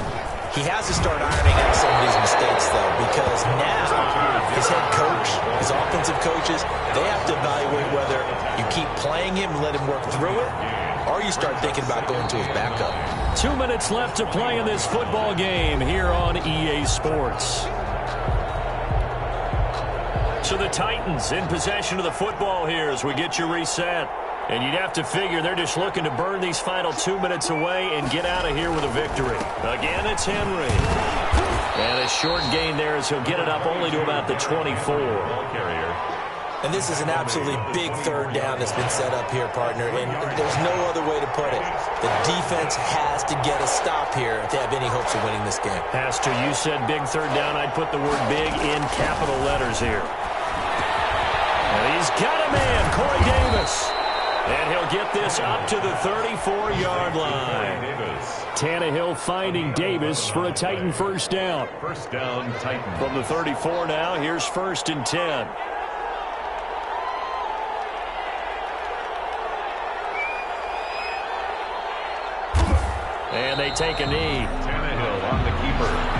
He has to start ironing out some of these mistakes, though, because now his head coach, his offensive coaches, they have to evaluate whether you keep playing him and let him work through it, or you start thinking about going to his backup. 2 minutes left to play in this football game here on EA Sports. So the Titans in possession of the football here as we get you reset. And you'd have to figure they're just looking to burn these final 2 minutes away and get out of here with a victory. Again, it's Henry. And a short gain there as he'll get it up only to about the 24. And this is an absolutely big 3rd down that's been set up here, partner, and there's no other way to put it. The defense has to get a stop here if they have any hopes of winning this game. Has to. You said big 3rd down. I'd put the word big in capital letters here. And he's got a man, Corey Davis. And he'll get this up to the 34-yard line. Tannehill finding Davis for a Titan 1st down. 1st down, Titan. From the 34 now, here's 1st and 10. And they take a knee. Tannehill on the keeper.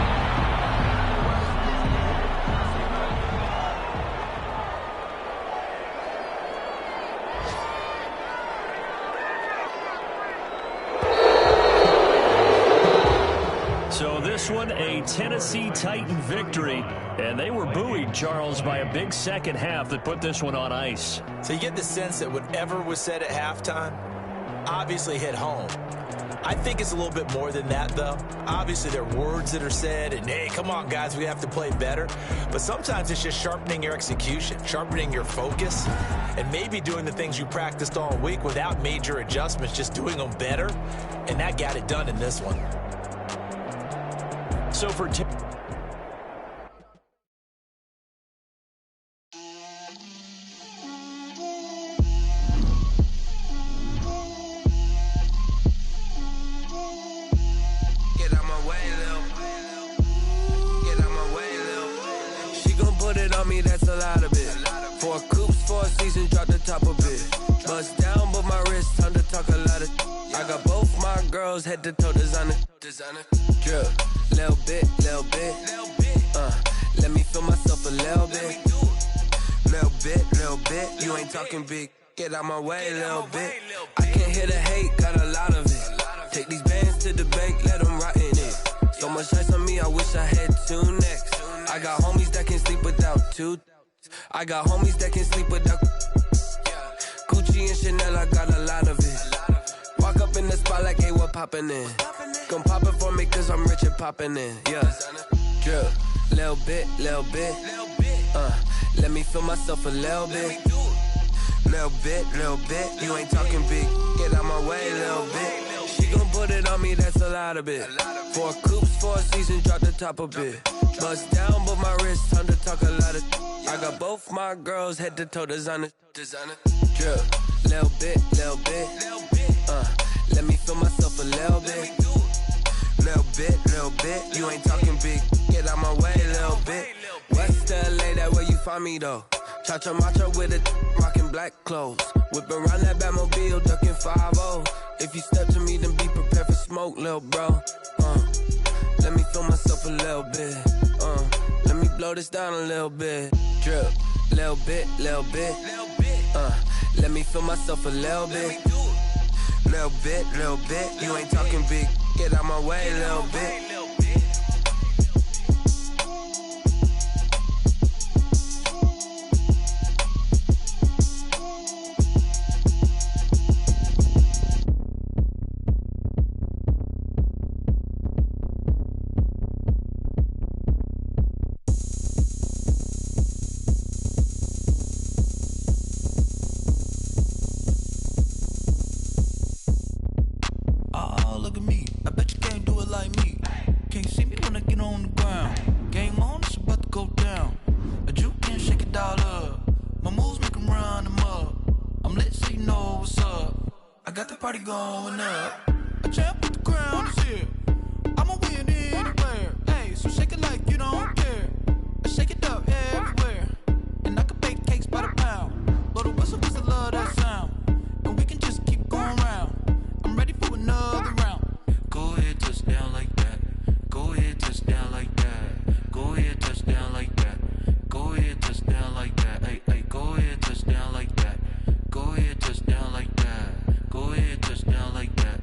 So this one, a Tennessee Titan victory. And they were buoyed, Charles, by a big second half that put this one on ice. So you get the sense that whatever was said at halftime obviously hit home. I think it's a little bit more than that, though. Obviously, there are words that are said, and, hey, come on, guys, we have to play better. But sometimes it's just sharpening your execution, sharpening your focus, and maybe doing the things you practiced all week without major adjustments, just doing them better. And that got it done in this one. So for that's a lot of it. 4 coops, 4 seasons, drop the top of it. Bust down, but my wrist, time to talk a lot of. I got both my girls head to toe designer. Drip, little bit. Let me feel myself a little bit. Little bit. You ain't talking big. Get out my way, little bit. I can't hear the hate, got a lot of it. Take these bands to the bank, let them rot in it. So much ice on me, I wish I had 2 necks. I got homies that can sleep without 2. I got homies that can sleep without Gucci and Chanel, I got a lot of it. Walk up in the spot like, hey, what poppin' in? Gon' pop it for me cause I'm rich and poppin' in. Yeah, drip, little bit. Let me feel myself a little bit. Little bit. You ain't talking big. Get out my way, little bit. She gon' put it on me, that's a lot of it. 4 coops, 4 seasons, drop the top a bit. Bust down, but my wrist, time to talk a lot of. I got both my girls head to toe designer. Drip, little bit. Let me feel myself a little bit. Little bit. You ain't talking big. Get out my way, little bit. West LA, that where you find me though. Cha-cha macho with it, rockin' black clothes. Whip around that Batmobile, ducking 5-0. If you step to me, then be prepared for smoke, lil' bro. Let me feel myself a little bit. Let me blow this down a little bit. Drip, little bit. Let me feel myself a little bit. Little bit. You ain't talking big. Get out my way, little bit. run them up. I'm lit so you know what's up. I got the party going up. A champ with the crown is here. I'ma win anywhere. Hey, so shake it like you don't care. I shake it up everywhere. And I can bake cakes by the pound. Blow the whistle 'cause I love that sound. And we can just keep going round. I'm ready for another round. Go ahead, touch down like that. Go ahead, touch down like that. Go ahead, touch down like that. Go ahead, touch down like that. Hey, hey, go ahead, touch down like that. Go ahead, touch down like that. Go ahead, touch down like that.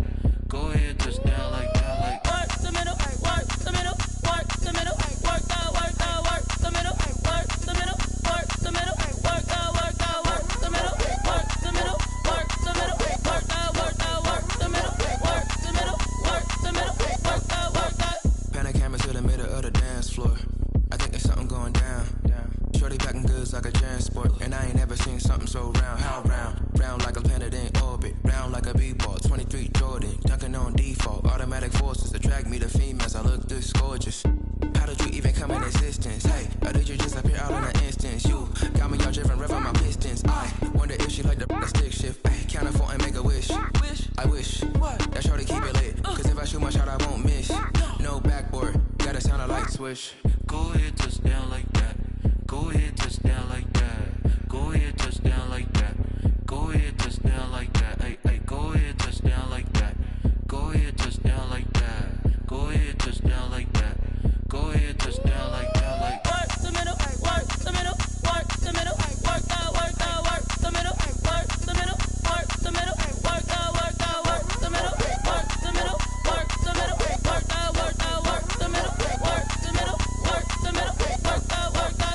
Go ahead, touch down like that. Like work the middle, work the middle, work the middle, work the middle, work the middle, work the middle, work the middle, work the middle, work the middle, work the middle, work the middle, work the middle, work the. Pan a camera to the middle of the dance floor. I think there's something going down. Shorty packing goods like a transport, and I ain't never seen something so round. How round? Round like a planet in orbit, round like a b-ball. 23 Jordan, dunking on default. Automatic forces attract me to females. I look this gorgeous. How did you even come in existence? Hey, or did you just appear out in an instance? You got me all driven, revving my pistons. I wonder if she like the stick shift. Ay, count it 4 and make a wish. I wish that shorty keep it lit, 'cause if I shoot my shot, I won't miss. No backboard, gotta sound a light switch. Go ahead, touch down like that. Go ahead, touch down like that. Go ahead, touch down like that. Go ahead, touch down like that. Hey, hey, go ahead, touch down like that. Go ahead, touch down like that. Go ahead, touch down like that. Go ahead, touch down like that. Like work the middle, work the middle, work the middle, work the middle, work the middle, work the middle, work the middle, work the middle, work the middle, work the middle, work the middle, work the middle, work the middle, work the middle, work the middle, work the.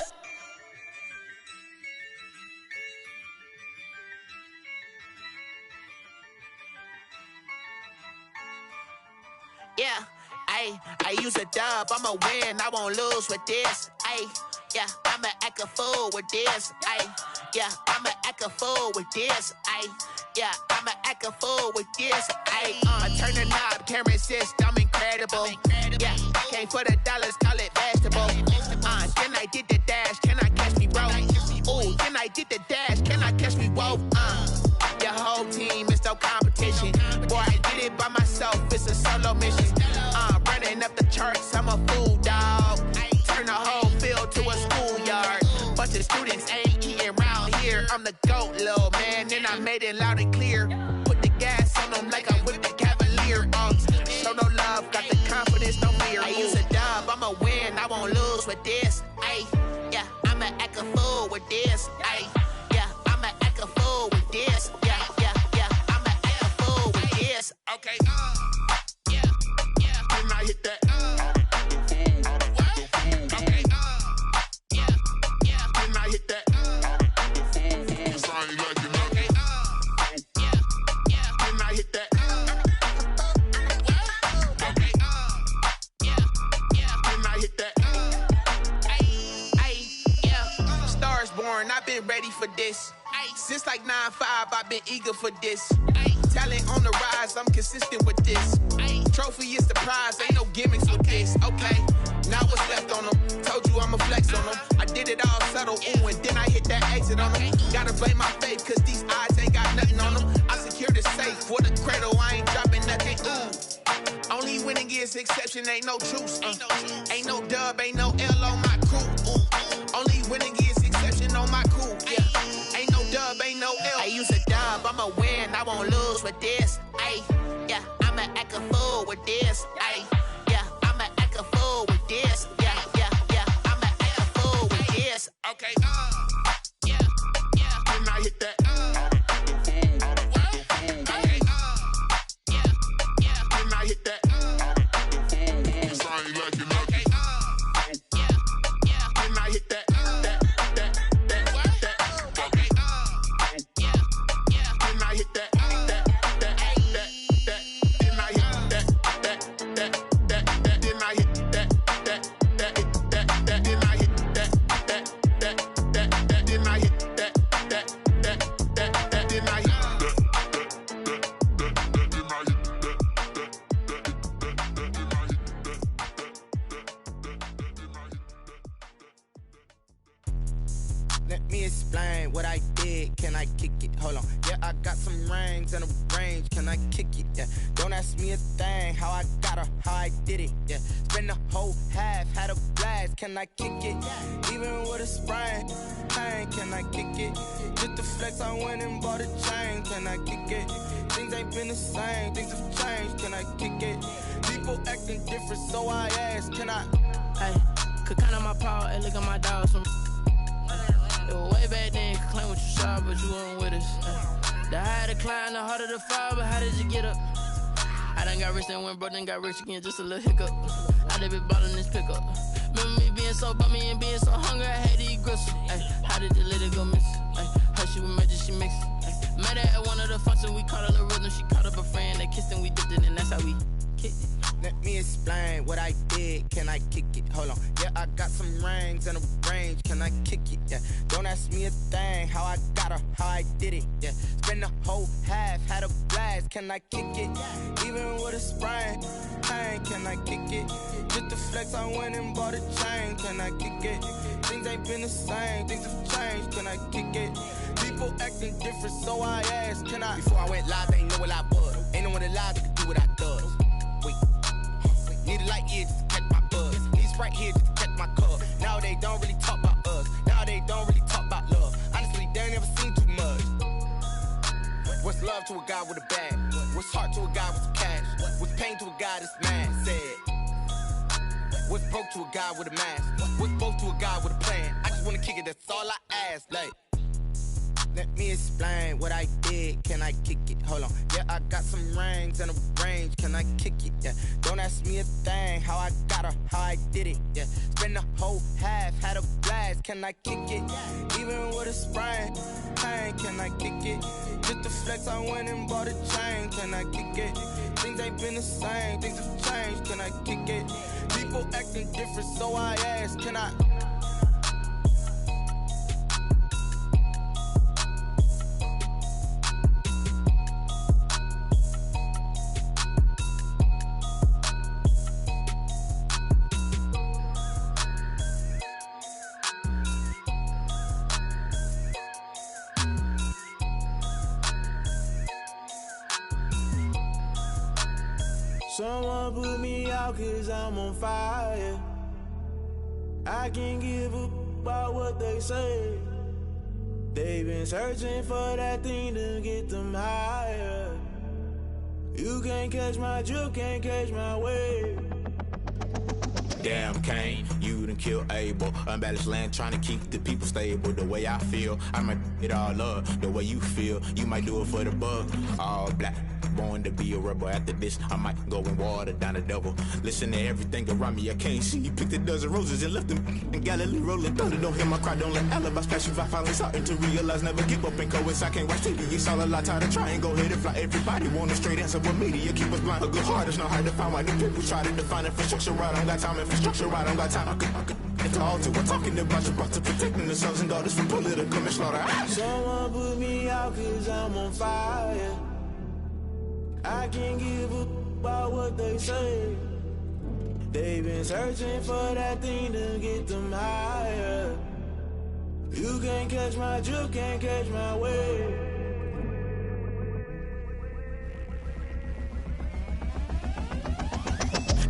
Yeah, I use a dub, I'ma win, I won't lose with this. Yeah, I'ma act a fool with this. Yeah, I'ma act a fool with this. Yeah, I'ma act a fool with this. I turn the knob, can't resist, I'm incredible. Yeah, came for the dollars, call it vegetable. Then I did the dash, can I catch me, bro? Ooh, then I did the dash, can I catch me, whoa? Your whole team is no competition. Boy, I did it by myself, it's a solo mission. Running up the charts, I'm a fool, dog. Turn the whole field to a schoolyard. Bunch of students ain't eating round here. I'm the GOAT, little man, and I made it loud and clear. Put the gas on them like I'm with the Cavalier. Show no love, got the confidence, no fear. I use a dub, I'ma win, I won't lose with this. Yeah, I'ma act a fool with this. Yeah, I'ma act a fool with this. Yeah, I'ma act a fool with this. Okay, yeah, when I hit that. Okay, yeah, when I hit that. I've been ready for this. Since like 9-5, I've been eager for this. Talent on the rise, I'm consistent with this. Trophy is the prize, ain't no gimmicks with this. Okay, now what's left on them? Told you I'ma flex on them. I did it all subtle, ooh, and then I hit that exit on them. Gotta blame my faith, cause these eyes ain't got nothing on them. I secured the safe for the cradle, I ain't dropping nothing, ooh. Only winning is exception, ain't no truce. Ain't no dub, ain't no L on my crew. Only winning is exception on my crew. Yeah, ain't no dub, ain't no L. I use a dub, I'ma win, I won't lose with this. Yeah, I'ma act a fool with this. Yeah, I'ma act a fool with this. Yeah, I'ma act a fool with this. Okay, yeah, when I hit that. Okay, yeah, when I hit that. Let me explain what I did. Can I kick it? Hold on. Yeah, I got some rings and a range. Can I kick it? Yeah. Don't ask me a thing. How I got her, how I did it. Yeah. Spend the whole half, had a blast. Can I kick it? Even with a sprain. Pain, can I kick it? Just the flex, I went and bought a chain. Can I kick it? Things ain't been the same. Things have changed. Can I kick it? People acting different, so I ask. Can I? Hey, could count on my power and look at my dogs from. It was way back then, could claim what you saw, but you weren't with us. The higher the climb, the harder the fall, but how did you get up? I done got rich and went broke, then got rich again, just a little hiccup. I done been ballin' this pickup. Remember me being so bummy and being so hungry, I had to eat gristle. Ay, how did the lady go miss? Ay, how she was magic, she mixed. Met her at one of the functions, we caught her the rhythm, she caught up a friend, they kissed and we dipped it, and that's how we kicked it. Let me explain what I did. Can I kick it? Hold on. Yeah, I got some rings and a range. Can I kick it? Yeah. Don't ask me a thing. How I got her, how I did it. Yeah. Spend the whole half, had a blast. Can I kick it? Even with a sprain. Pain, can I kick it? Just the flex, I went and bought a chain. Can I kick it? Things ain't been the same. Things have changed. Can I kick it? People acting different, so I asked. Can I? Before I went live, they ain't know what I was. Ain't no one alive that could do what I does. Wait. Need a light here just to catch my buzz. Need Sprite here just to catch my cup. Now they don't really talk about us. Now they don't really talk about love. Honestly, they ain't never seen too much. What's love to a guy with a bag? What's heart to a guy with some cash? What's pain to a guy that's mad? Said. What's broke to a guy with a mask? What's both to a guy with a plan? I just wanna kick it, that's all I ask. Like, let me explain what I did. Can I kick it? Hold on. Yeah, I got some rings and a range. Can I kick it? Yeah. Don't ask me a thing. How I got her, how I did it. Yeah. Spend the whole half, had a blast. Can I kick it? Even with a sprain. Pain, can I kick it? Just the flex, I went and bought a chain. Can I kick it? Things ain't been the same. Things have changed. Can I kick it? People acting different, so I ask. Can I? Someone put me out 'cause I'm on fire. I can't give a about what they say. They've been searching for that thing to get them higher. You can't catch my drift, can't catch my wave. Damn Kane, you done killed Abel. Unbalanced land trying to keep the people stable. The way I feel, I might it all up. The way you feel, you might do it for the bug. All black, born to be a rebel. After this, I might go and water down the double. Listen to everything around me, I can't see. Picked a dozen roses and left them in Galilee rolling thunder. Don't hear my cry, don't let alibis pass you. I finally starting to realize, never give up and coincide. I can't watch TV, it's all a lot. Tired of trying, go ahead and fly. Everybody want a straight answer, but media keep us blind. A good heart is not hard to find. Why the people try to define infrastructure right? I don't got time, infrastructure right? I don't got time. I could it's all to we're talking about you, about to protecting the sons and daughters from political manslaughter. Someone put me out 'cause I'm on fire. I can't give a about what they say. They've been searching for that thing to get them higher. You can't catch my drift, can't catch my wave.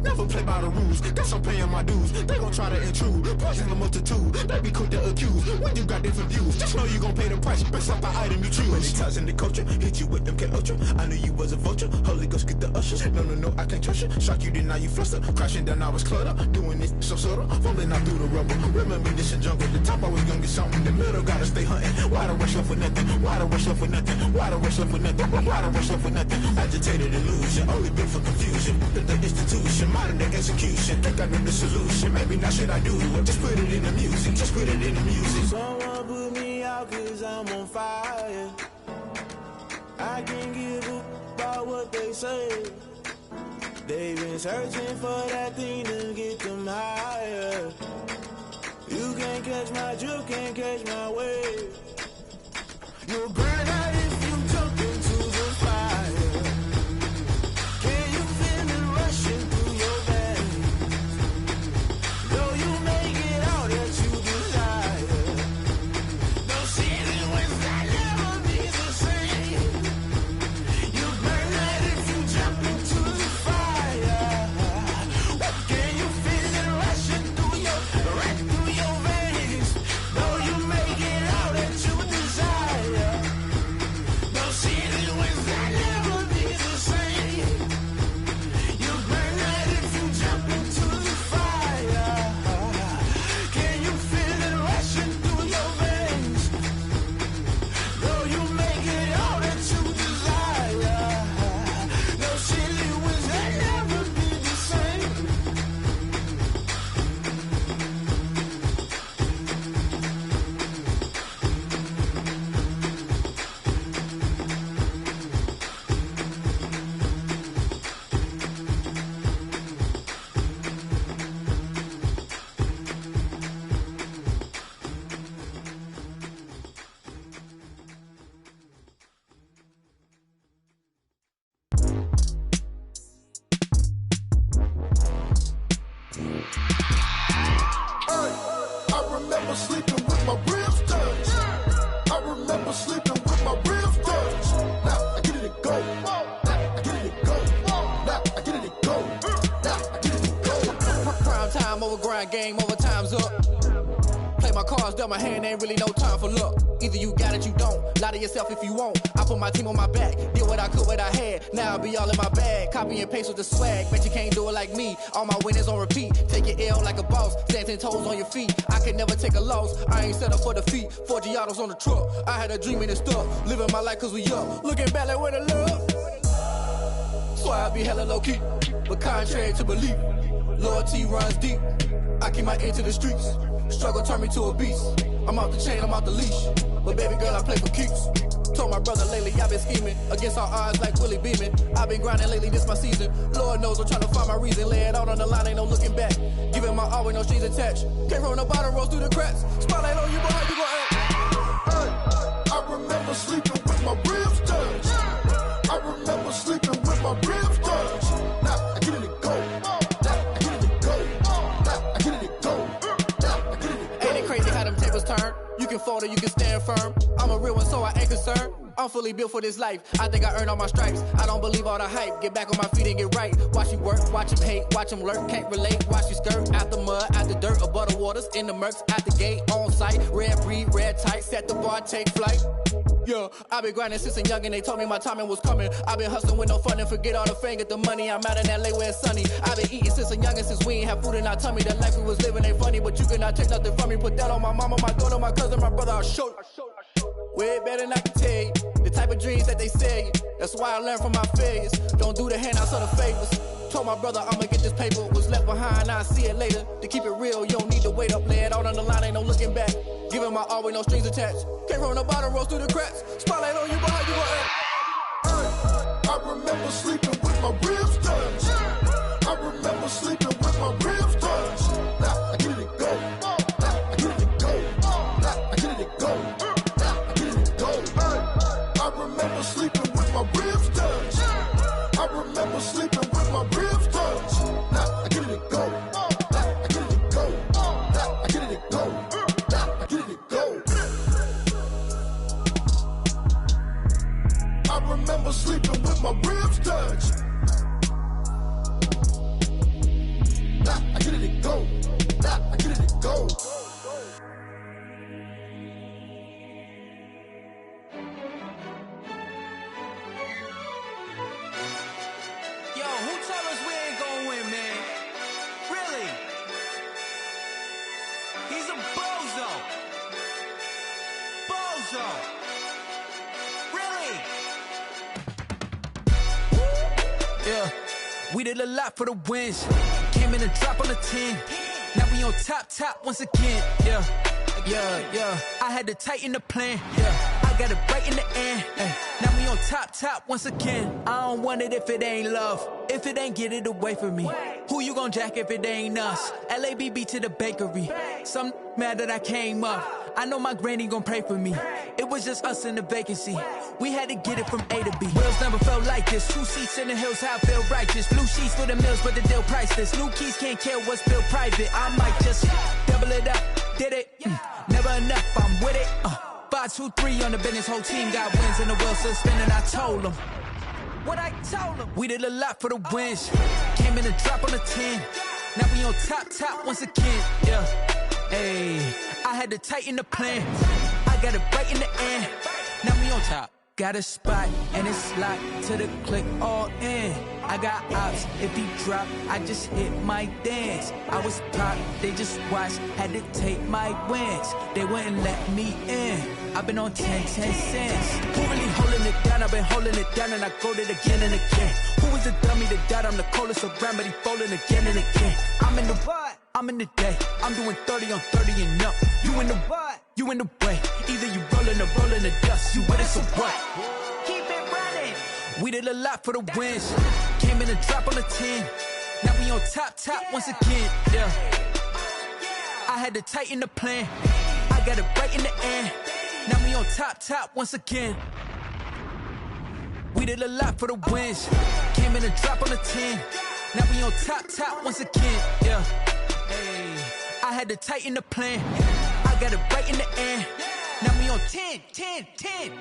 Never play by the rules, guess I'm paying my dues. They gon' try to intrude, poison the multitude. They be quick to accuse, when you got different views. Just know you gon' pay the price, based off the item you choose. Many ties in the culture, hit you with them K-Ultra. I knew you was a vulture, Holy Ghost get the ushers. No, I can't trust you. Shock you, then now you fluster. Crashing down, I was cluttered. Doing this so subtle, falling out through the rubble. Remember this a jungle, the top always gonna get something. In the middle, gotta stay hunting. Why the rush left for nothing? Why the rush left for nothing? Why the rush left for nothing? Why the rush left for nothing? Agitated illusion, only built for confusion. The institution, modern day execution. Think I know the solution, maybe not should I do it? Just put it in the music, just put it in the music. Someone put me out 'cause I'm on fire. I can't give a about what they say. They've been searching for that thing to get them higher. You can't catch my drift, can't catch my wave. You'll burn out if you jump into the fire. Can you feel it rushing through your veins? Though you make it out that you desire, remember sleeping with my ribs touched. I remember sleeping with my ribs touched. Now I get it to go. Now I get it to go. Now I get it to go. Now I get it to go. Prime time over grind game, over time's up. Play my cards, dealt my hand, ain't really no time for luck. Either you got it, you don't. Lie to yourself if you won't. I put my team on my back, did what I could, what I had. Now I'll be all in my bag, copy and paste with the swag. Bet you can't do it like me. All my winners on repeat. Take your L like a boss, stand 10 toes on your feet. I can never take a loss. I ain't set up for defeat. 4 Giottos on the truck. I had a dream and it stuck. Living my life cause we up. Looking back like where the love. So I be hella low key, but contrary to belief, loyalty runs deep. I keep my ear to the streets. Struggle turned me to a beast. I'm off the chain, I'm off the leash. But baby girl, I play for keeps. Told my brother lately, I've been scheming against all odds like Willie Beeman. I've been grinding lately, this my season. Lord knows I'm trying to find my reason. Lay it out on the line, ain't no looking back. Giving my all with no strings attached. Came from the bottom, rose through the cracks. Spotlight on you, but how you gon' act? Hey, I remember sleeping with my ribs touched. I remember sleeping with my ribs touched. Now I get it to go. Now I get it to go. Now I get it to go. Now I get it to go. Ain't it crazy how them tables turn? You can fold or you can stand firm. I'm a real one, so I ain't concerned. I'm fully built for this life. I think I earned all my stripes. I don't believe all the hype. Get back on my feet and get right. Watch you work, watch him hate, watch him lurk. Can't relate, watch you skirt. Out the mud, out the dirt, above the waters, in the murks, out the gate, on site. Red breed, red tight, set the bar, take flight. Yeah, I've been grinding since a young and they told me my timing was coming. I've been hustling with no fun and forget all the fame, get the money. I'm out in LA where it's sunny. I've been eating since a young and since we ain't have food in our tummy. The life we was living ain't funny, but you cannot take nothing from me. Put that on my mama, my daughter, my cousin, my brother, I'll show you. Way better than I can tell you. The type of dreams that they sell you. That's why I learned from my failures. Don't do the handouts or the favors. Told my brother I'ma get this paper. Was left behind, I'll see it later. To keep it real, you don't need to wait up. Lay it out on the line, ain't no looking back. Giving my all with no strings attached. Came from the bottom, rose through the cracks. Spotlight on you, but how you gon' act? I remember sleeping with my ribs touched. I remember sleeping with my ribs touched. Now I get it to go. Now I get it to go. Now I get it to go. Now I get it to go. I remember sleeping with my ribs touched. I remember sleeping with my ribs touched. Now I get it to go. Now I get it to go. Now I get it to go. Now I get it to go. I remember sleeping with my ribs touched. Now I get it to go. Now I get it to go. Yo, who tell us we ain't gonna win, man? Really? He's a bozo. Bozo. Really? Yeah, we did a lot for the wins. Came in a drop on the 10. Now we on top once again. Yeah. I had to tighten the plan. Yeah, I got it right in the end. Now we on top once again. I don't want it if it ain't love. If it ain't, get it away from me. Who you gon' jack if it ain't us? LABB to the bakery. Some mad that I came up. I know my granny gon' pray for me. It was just us in the vacancy. We had to get it from A to B. Wheels never felt like this. 2 seats in the hills, how I feel righteous. Blue sheets for the mills, but the deal priceless. New keys can't kill what's built private. I might just double it up. Did it? Never enough, I'm with it. 5, 2, 3 on the business. Whole team got wins and the wheels still spinning. I told them what I told them. We did a lot for the wins. Came in a drop on the 10. Now we on top once again. Yeah. Hey, I had to tighten the plan. I got it right in the end. Now we on top. Got a spot and it's locked to the click all in. I got ops, if he drop, I just hit my dance. I was pop, they just watched, had to take my wins. They wouldn't let me in. I've been on 10 cents. Who really holding it down? I've been holding it down and I go it again and again. Who is the dummy that died? I'm the coldest around, but he folding again and again. I'm in the what? I'm in the day. I'm doing 30 on 30 and up. You in the what? You in the way. Either you rolling or rolling the dust. You with it, so what? Keep it running. We did a lot for the wins. Came in a drop on the 10. Now we on top once again. Yeah. I had to tighten the plan. I got it right in the end. Now we on top once again. We did a lot for the wins. Came in a drop on the 10. Now we on top once again. Yeah. Hey, I had to tighten the plan. I got it right in the air. Now we on 10, 10, 10.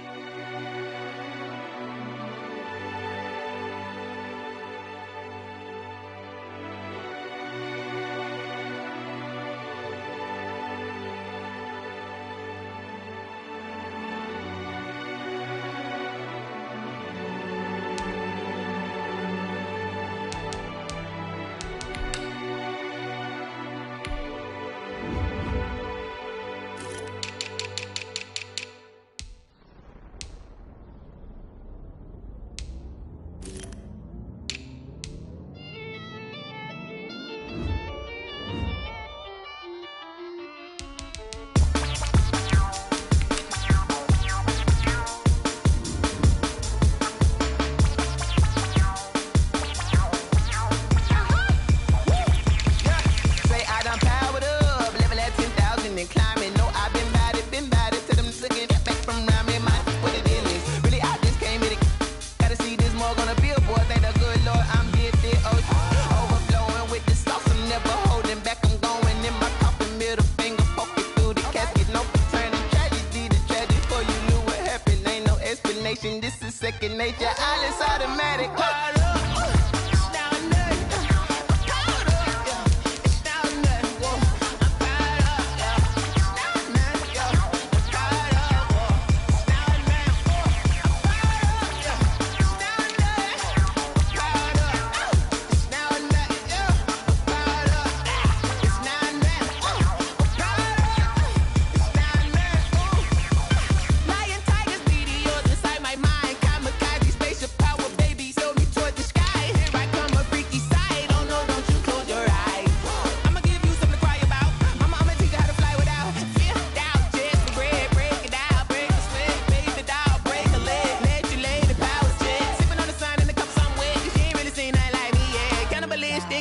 This is second nature, all is automatic.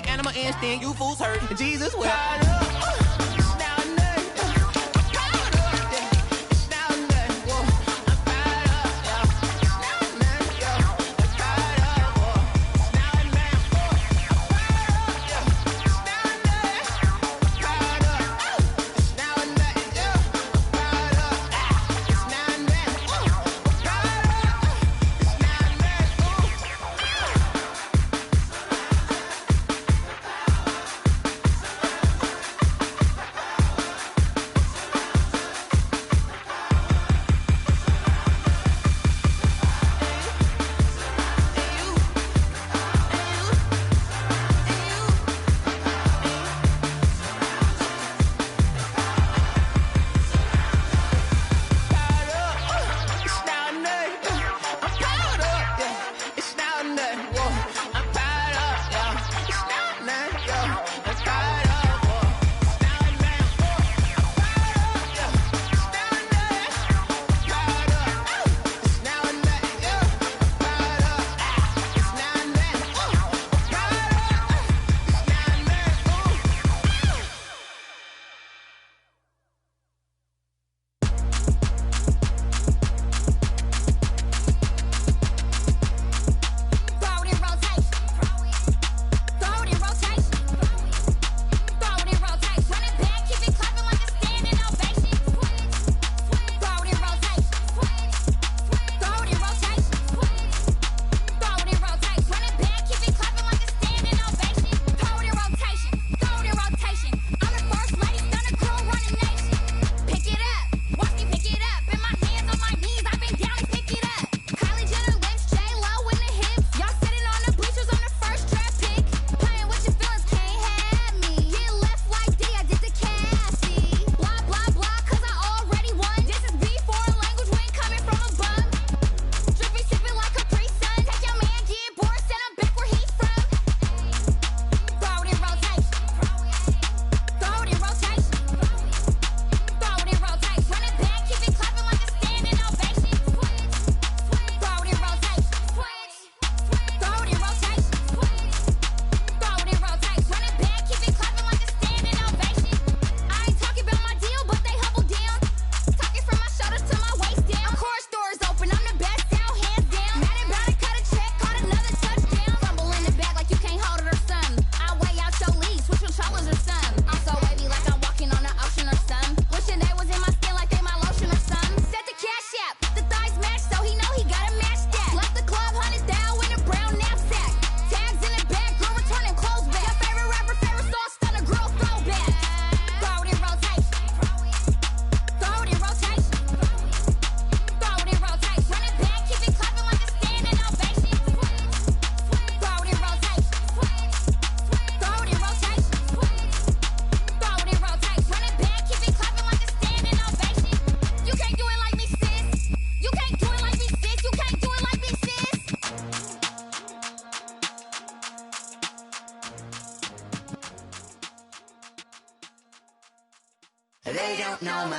Animal instinct, you fools hurt. Jesus will.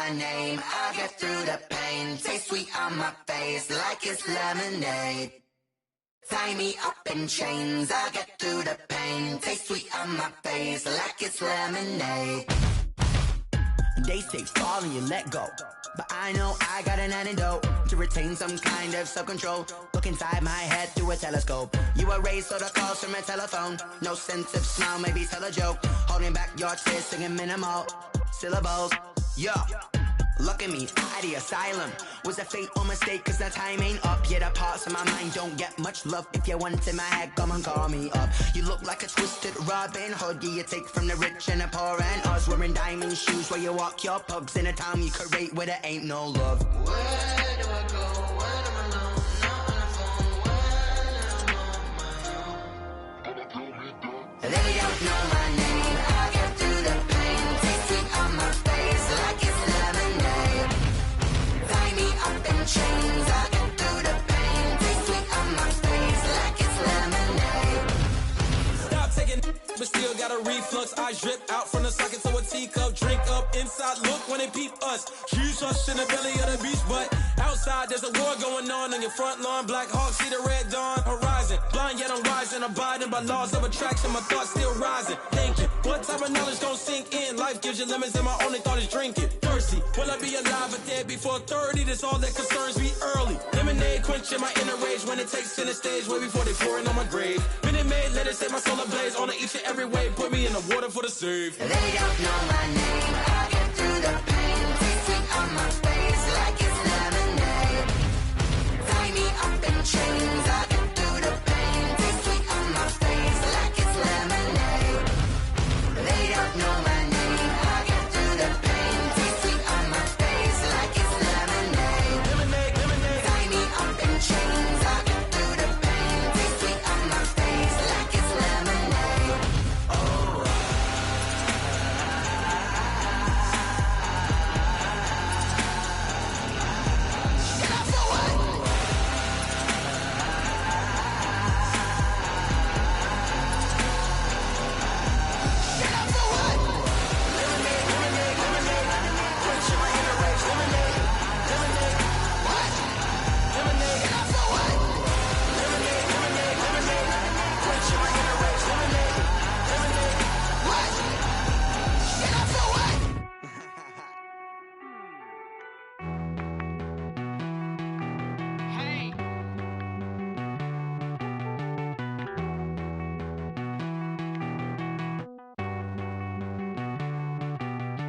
my name. I'll get through the pain. Taste sweet on my face like it's lemonade. Tie me up in chains. I'll get through the pain. Taste sweet on my face like it's lemonade. They say fall and you let go, but I know I got an antidote to retain some kind of self-control. Look inside my head through a telescope. You erase all the calls from a telephone. No sense of smile, maybe tell a joke. Holding back your tears, singing minimal syllables. Yo, look at me, out the asylum. Was a fate or mistake, cause the time ain't up. Yet the parts of my mind don't get much love. If you want in my head, come and call me up. You look like a twisted Robin Hood. You take from the rich and the poor and us. Wearing diamond shoes while you walk your pugs in a town you create where there ain't no love. Where do I go? When I'm alone, not on the phone. When I'm on my own. They don't know my name. I'll get through the pain. Taste sweet on my face like it's lemonade. Tie me up in chains. I'll get through the pain. Taste sweet on my face like it's lemonade. Stop taking, but still got a reflux. Eyes drip out from the socket to a teacup. Drink up inside, look when they peep us. Huge us in the belly of the beast, but outside there's a war going on your front lawn. Black Hawk, see the red dawn horizon. Blind yet I'm rising, abiding by laws of attraction. My thoughts still rising, thinking what type of knowledge gon' sink in? Life gives you lemons and my only thought is drinking. Thirsty, will I be alive or dead before 30? That's all that concerns me early. Lemonade quenching my inner rage when it takes center stage way before they pouring on my grave. Minute Maid, let it set my soul ablaze on each and every way. Put me in the water for the save. They don't know my name. I'll get through the pain. Taste sweet on my face like it's lemonade. Tie me up in chains. I'll get through the pain. Taste sweet on my face like it's lemonade. They don't know my name. I'll get through the pain. Taste sweet on my face like it's lemonade. Lemonade, lemonade. Tie me up in chains. I'll get through the pain. Taste sweet on my face like it's lemonade. Oh.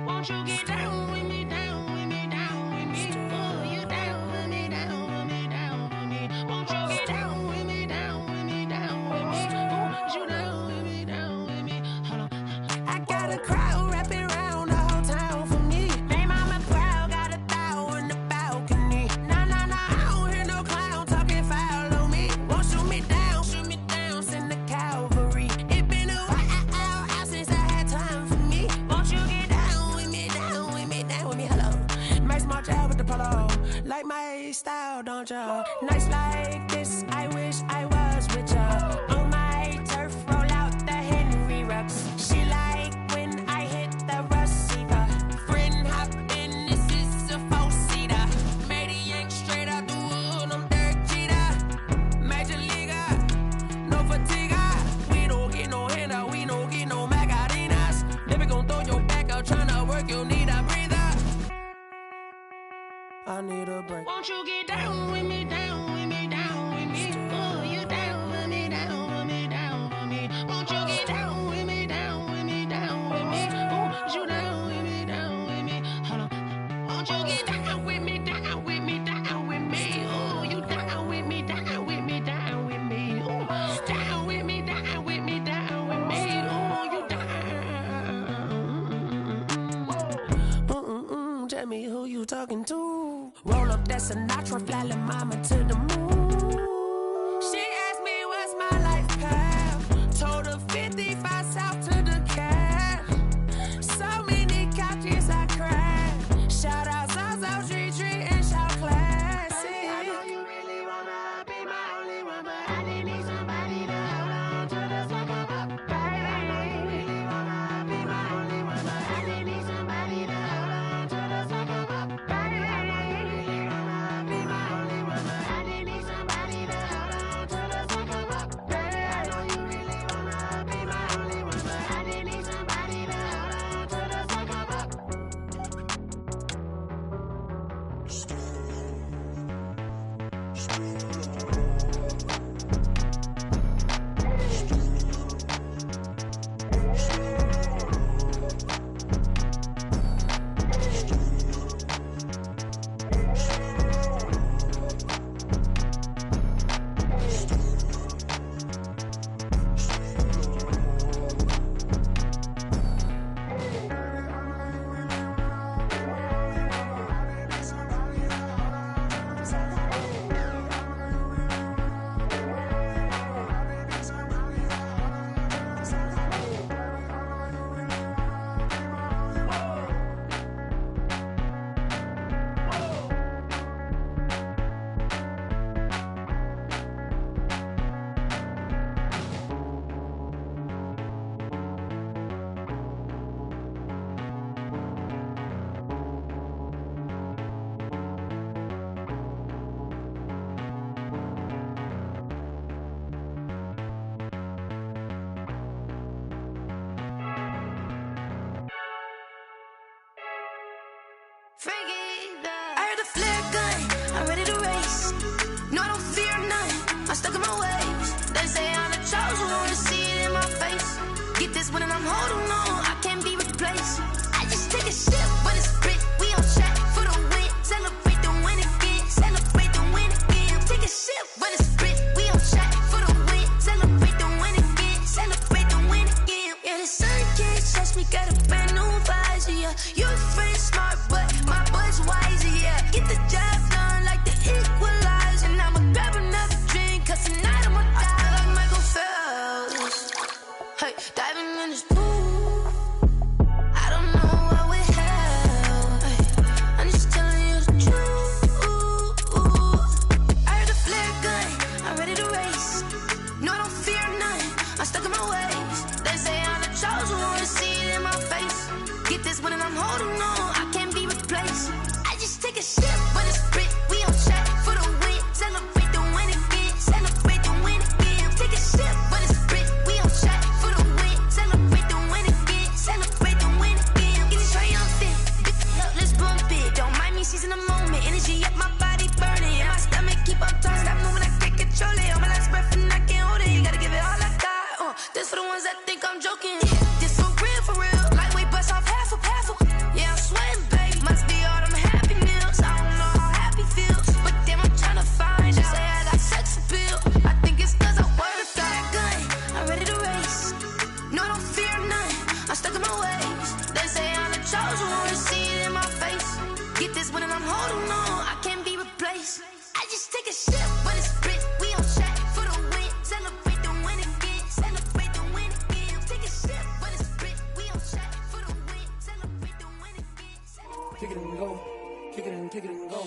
Won't you get down with me, down with me, down with me? Oh, you down with me, down with me, down with me. Won't you get down with me, down with me, down with me? Oh, you down with me, down with me? Hold on. I got a crowd wrapping around the whole town for me. They mama proud, got a thou in the balcony. Nah, nah, nah, I don't hear no clown talking foul on me. Won't shoot me down, send the cavalry. It been a while since I had time for me. Won't you get down with me, down with me, down with me? Hello. Max March out with the polo. Like my style, don't ya? Nights like this, I wish I was with ya. On my turf, roll out the Henry Rux. She like when I hit the receiver. Friend hop in, this is a four-seater. Made a yank straight out the wood, I'm Derek Jeter. Major leaguer, no fatigue. We don't get no handout, we don't get no Macarinas. Never gon' throw your back out, tryna work, you need a breather. I need a break. Won't you get down with me, down with me, down with me? Oh, you down with me, down with me, down with me? Won't you get down with me, down with me, down with me? Oh, you down with me, down with me? Hold on. Won't you get down with me, down with me, down with me? Oh, you down with me, down with me, down with me? Oh, down with me, down with me, down with me? Oh, you down. Tell me who you talking to. Roll up that Sinatra, fly la mama to the moon. She asked me what's my life path. Told her 55 south to the cat. So many couches I cried. Shout out Zazo, Tree, and shout classic. I know you really wanna be my only one, but I didn't need somebody to hold on to the second up. Baby, I know you really wanna be my only one, but I didn't need somebody to hold on to the second up. I heard the flare gun, I'm ready to race. No, I don't fear none, I'm stuck in my ways. They say I'm the chosen one, to see it in my face. Get this one and I'm holding on, I can't be replaced. I just take a sip, but it's split, we on track for the win. Celebrate the win again, celebrate the win again. Take a sip, but it's split, we on track for the win. Celebrate the win again, celebrate the win again. Yeah, the sun can't touch me, got a brand new visor, yeah. You're friend smart, but my boy's wiser, yeah. Get the job done like the equalizer. And I'ma grab another drink, cause tonight I'ma die like Michael Phelps. Hey, diving in this pool, I don't know what we have. Hey, I'm just telling you the truth. I heard the flare gun, I'm ready to race. No, I don't fear none, I'm stuck in my ways. They say I'm the chosen one, to see it in my face. Get this one and I'm holding on, I can't be replaced. I just take a sip, but it's split, we on track for the win. Celebrate the win again, celebrate the win again. Take a sip, but it's split, we on track for the win. Celebrate the win again, celebrate the win again. Get it triumphant, let's bump it. Don't mind me seizing the moment, energy up my body burning. And my stomach keep on turning, stop moving, I can't control it. On my last breath and I can't hold it, you gotta give it all I got. This for the ones that think I'm joking. This for real, lightweight bust off half a. Yeah, I'm sweating, babe, must be all them happy meals. I don't know how happy feels, but damn, I'm tryna find out. Say I got sex appeal, I think it's cause I work that gun, I'm ready to race. No, I don't fear none, I'm stuck in my ways. They say I'm the chosen one, to see it in my face. Get this one and I'm holding on, I can't be replaced. I just take a sip, but it's split, we on track for the win. Celebrate the win again, celebrate the win again. Take a sip, but it's split, we on track for the win. Celebrate the win again. Kick it and go, kick it and go.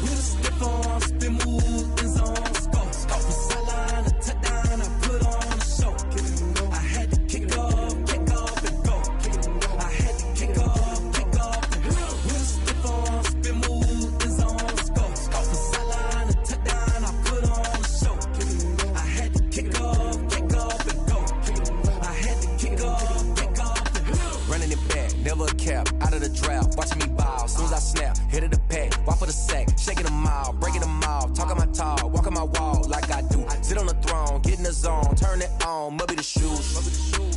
With a step on, spin move, in zone, scope. From sideline to touchdown, I put on a show. Kick it and go. I had to kick off and go. Kick it and go. I had to kick off and go. With a step on, spin move, in zone, scope. From sideline to touchdown, I put on a show. Kick it and go. I had to kick off and go. Kick it and go. I had to kick off and go. Running it back, never a cap, out of the draft, watching me ball. Soon as I snap, hit of the pack, walk for the sack, shaking them all, breaking them off, talking my talk, walking my wall like I do. Sit on the throne, get in the zone, turn it on, must be the shoes,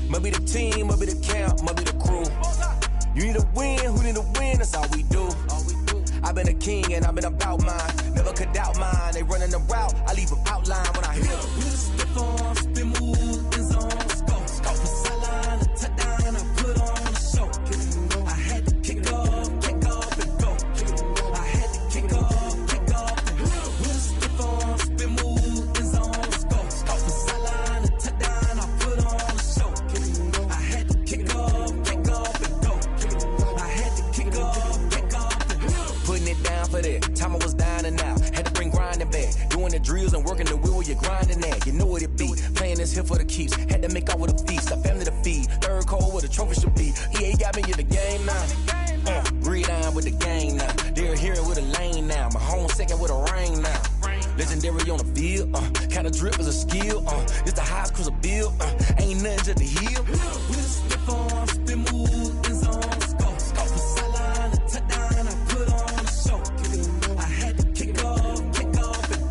must be the team, must be the camp, must be the crew. You need a win, who need a win, that's all we do. I've been a king and I've been about mine, never could doubt mine. They running the route, I leave them outline when I hit them. With a step on, spin move, in zone, scope. From sideline to touchdown, I put on a show. Kick it and go. I had to kick off and go. Kick it and go. I had to kick off and go. With a step on, spin move, in zone, scope. From sideline to touchdown, I put on a show. Kick it and go. I had to kick off and go. Kick it and go. I had to kick off and go. Putting it down for that, time I was down and out, had to bring grinding back, doing the drills and working the wheel where you're grinding at, you know what it be, playing this here for the keeps, had to make out with a feast, a family to feed, third cold where the trophy should be, EA got me in the game now, breathe down with the game now, they're hearing with a lane now, my home second with a rain now, legendary on the field, kind of drip is a skill, it's the highest cruiser bill, ain't nothing just to heal. With a step on, spin move, in zone, scope. From sideline to touchdown, I put on a show. Kick it and go. I had to kick off and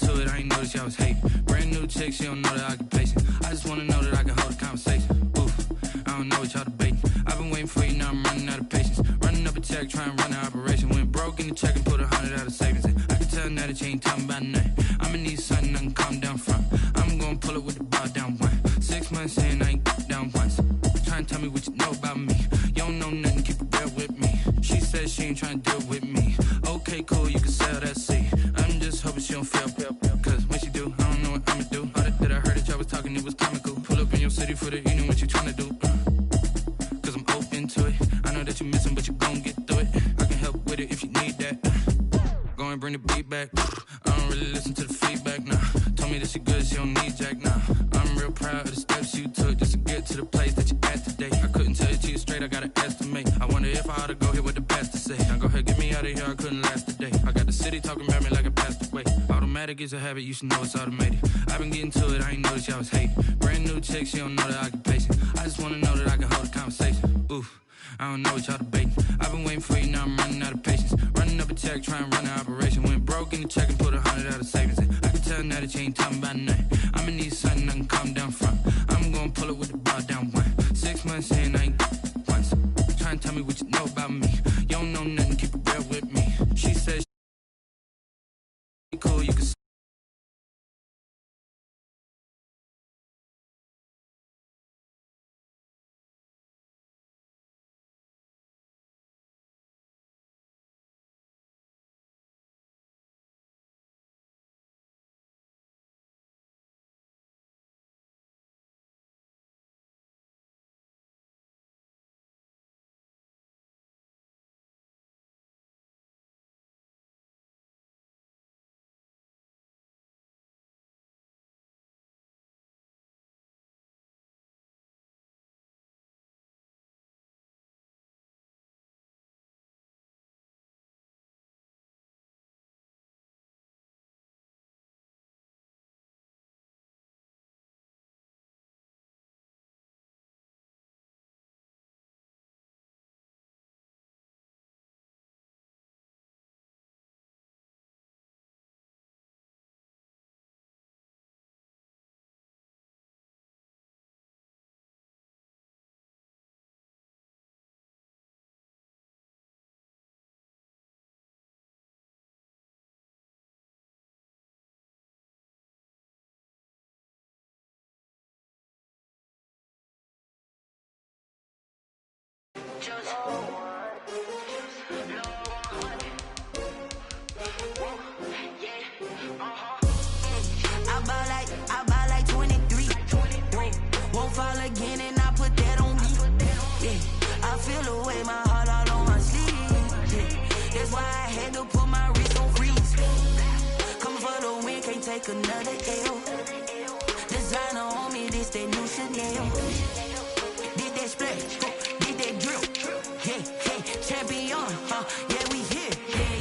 into it, I ain't noticed y'all was hating. Brand new chick, she don't know the occupation. I just wanna know that I can hold a conversation. Oof, I don't know what y'all debating. I've been waiting for you, now I'm running out of patience. Running up a check, trying to run an operation. Went broke in the check and put 100 out of savings in. I can tell now that you ain't talking about nothing. I'ma need something I can calm down from. I'm gonna pull it with the bar down one. 6 months in, I ain't down once. Trying to tell me what you know about me. You don't know nothing, keep it real with me. She said she ain't trying to deal with me. Okay, cool, you can sell that seat. I'm just hoping she don't fail. Cause when she do, I don't know what I'ma do. All that I heard that y'all was talking, it was comical. Pull up in your city for the evening, what you trying to do? Cause I'm open to it. I know that you're missing, but you gon' get through it. I can help with it if you need that. Go and bring the beat back. I don't really listen to the feedback, nah. Told me that she good, she don't need jack, nah. I'm real proud of the steps you took just to get to the place that you at today. I couldn't tell you to you straight, I gotta estimate. I wonder if I ought to go here with the pastor say. Now go ahead, get me out of here, I couldn't last a day. I got the city talking about me like I passed away. Automatic is a habit, you should know it's automated. I've been getting to it, I ain't noticed y'all was hating. Brand new chick, she don't know the occupation. I just wanna know that I can hold a conversation. Oof, I don't know what y'all debating. I've been waiting for you, now I'm running out of patience. Running up a check, trying to run an operation. Went broke in the check and put 100 out of savings in. I can tell now that you ain't talking about nothing. I'ma need something I can calm down from. I'm gonna pull it with the bar down one. 6 months in, I ain't once. Trying to tell me what you know about me. You don't know nothing, keep it real with me. She said she cool, you can I buy like 23. Won't fall again and I put that on me. Yeah, I feel the way, my heart all on my sleeve. Yeah, that's why I had to put my wrist on freeze. Coming for the win, can't take another L. Designer on me, this that new Chanel. Did that splash, did that drill. Yeah, champion, yeah, we here.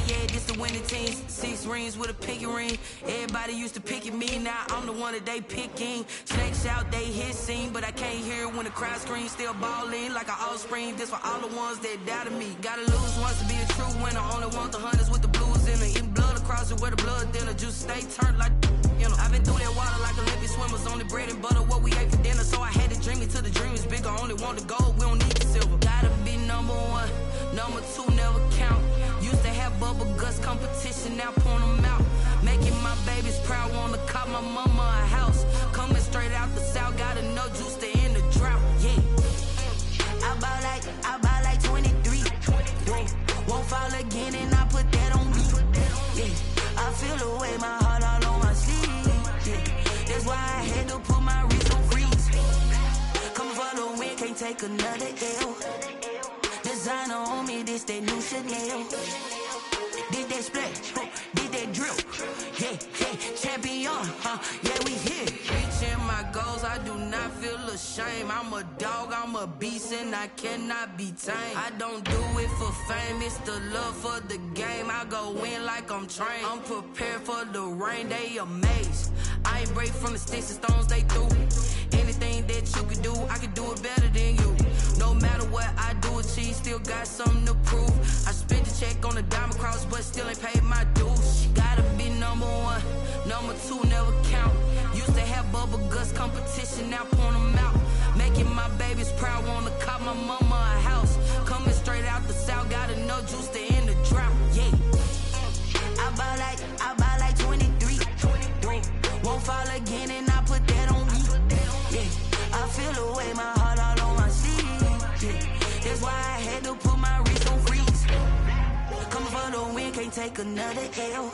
Yeah, this the winning team. 6 rings with a pinky ring. Everybody used to pick at me, now I'm the one that they picking. Snakes out, they hit scene, but I can't hear it when the crowd screams. Still balling like an offspring. This for all the ones that doubted me. Gotta lose once to be a true winner. Only want the hunters with the blues in it. Eating blood across it where the blood dinner. Juice stay turned like, you know. I've been through that water like Olympic swimmers. Only bread and butter, what we ate for dinner. So I had to dream it till the dream is bigger. Only want the gold, we don't need the silver. Gotta be number 1, number 2 never count. Used to have bubble guts competition, now point them out. Making my babies proud, wanna cop my mama a house. Coming straight out the south, got enough juice to end the drought. Yeah, I buy like 23. Won't fall again and I put that on me. Yeah, I feel the way, my heart all on my sleeve. Yeah, that's why I had to put my wrist on freeze. Coming for the win, can't take another L. Designer on me, this that new Chanel. Did that splash, did that drill. Yeah, champion, yeah, we here. Reaching my goals, I do not feel ashamed. I'm a dog, I'm a beast, and I cannot be tamed. I don't do it for fame, it's the love for the game. I go in like I'm trained. I'm prepared for the rain, they amazed. I ain't break from the sticks and stones they threw. Anything that you can do, I can do it better than you. No matter what I do, achieve, still got something to prove. I spent the check on the diamond cross, but still ain't paid my dues. Gotta be number 1, Number 2 never count. Used to have bubble guts competition, now point them out. Making my babies proud, wanna cop my mama a house. Coming straight out the south, got enough juice to end the drought. Yeah. I buy like 23. Won't fall again and I put that on me. Yeah. I feel the way, my heart all on my sleeve. Yeah. That's why I had to put my wrist on freeze. Coming for the win, can't take another L.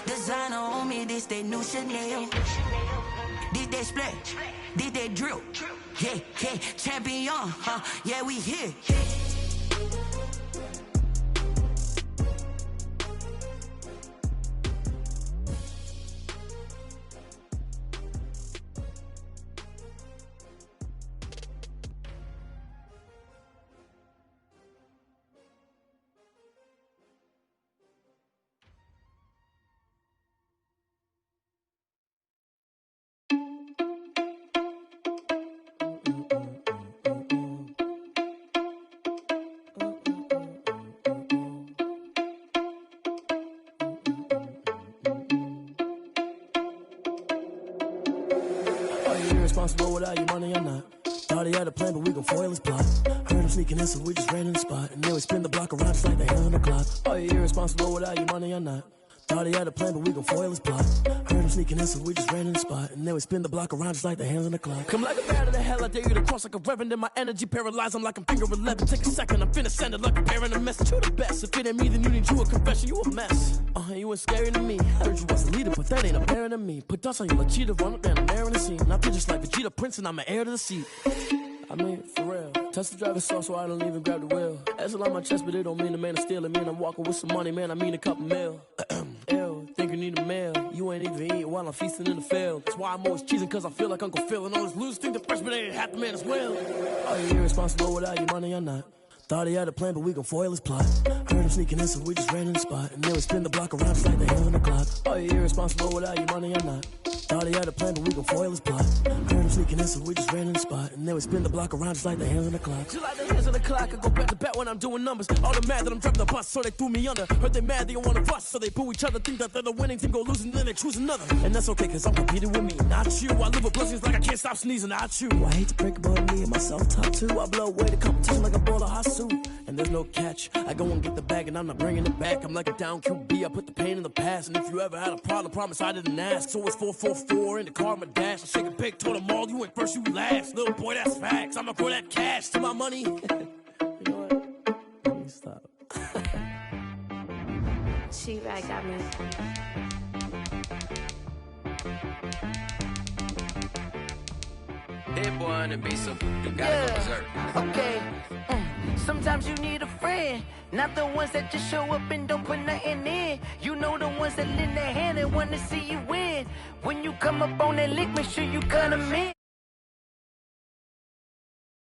Designer on me, this that new Chanel. This that splash, this that drill. Yeah, yeah, champion, huh? Yeah, we here. Irresponsible without your money or not. Thought he had a plan, but we gon' foil his plot. Heard him sneaking in, so we just ran in the spot. And then we spin the block around just like the hell on the clock. Are you irresponsible without your money or not? Thought he had a plan, but we gon' foil his plot. Heard him sneaking in, so we just ran in the spot. And then we spin the block around just like the hands on the clock. Come like a bat of the hell, I dare you to cross like a reverend. In my energy paralyzed, I'm like I'm finger 11. Take a second, I'm finna send it like a bearing a message. You the best, if it ain't me, then you need you a confession. You a mess, you ain't scary to me. Heard you was a leader, but that ain't apparent to me. Put dust on you like cheetah, run up down the air in the scene. Now I just like Vegeta Prince and I'm an heir to the seat. I mean, for real. Touch the driver's sauce so I don't even grab the wheel. That's on my chest, but it don't mean the man is stealing. Man, I'm walking with some money, man, I mean a couple mil. Ew, think you need a meal. You ain't even eating while I'm feasting in the field. That's why I'm always cheesing, cause I feel like Uncle Phil. And all those losers think the freshman ain't half the man as well. Are you irresponsible without your money or not? Thought he had a plan, but we gon' foil his plot. Heard him sneaking in, so we just ran in the spot. And then we spin the block around just like the hell on the clock. Are you irresponsible without your money or not? Thought he had a plan, but we gon' foil his plot. Heard him sneaking in, so we just ran in the spot. And then we spin the block around just like the hands on the clock. Just like the hands on the clock, I go back to back when I'm doing numbers. All the mad that I'm driving the bus, so they threw me under. Heard they mad, they don't wanna bust, so they boo each other. Think that they're the winning team, go losing, then they choose another. And that's okay, cause I'm competing with me, not you. I live with blessings like I can't stop sneezing, not you. I hate to break about me and my self-talk too. I blow away the competition like a bowl of hot soup. And there's no catch, I go and get the bag and I'm not bringing it back. I'm like a down QB, I put the pain in the past. And if you ever had a problem, promise I didn't ask. So it's 444 in the car, my dash. I shake a pig, told them all, you ain't first, you last. Little boy, that's facts, I'ma throw that cash to my money. You know what? Let me stop. She-Rag got me. That boy on the beat, so you gotta go berserk. Okay. Sometimes you need a friend, not the ones that just show up and don't put nothing in. You know the ones that lend their hand and want to see you win. When you come up on that lick, make sure you cut them in.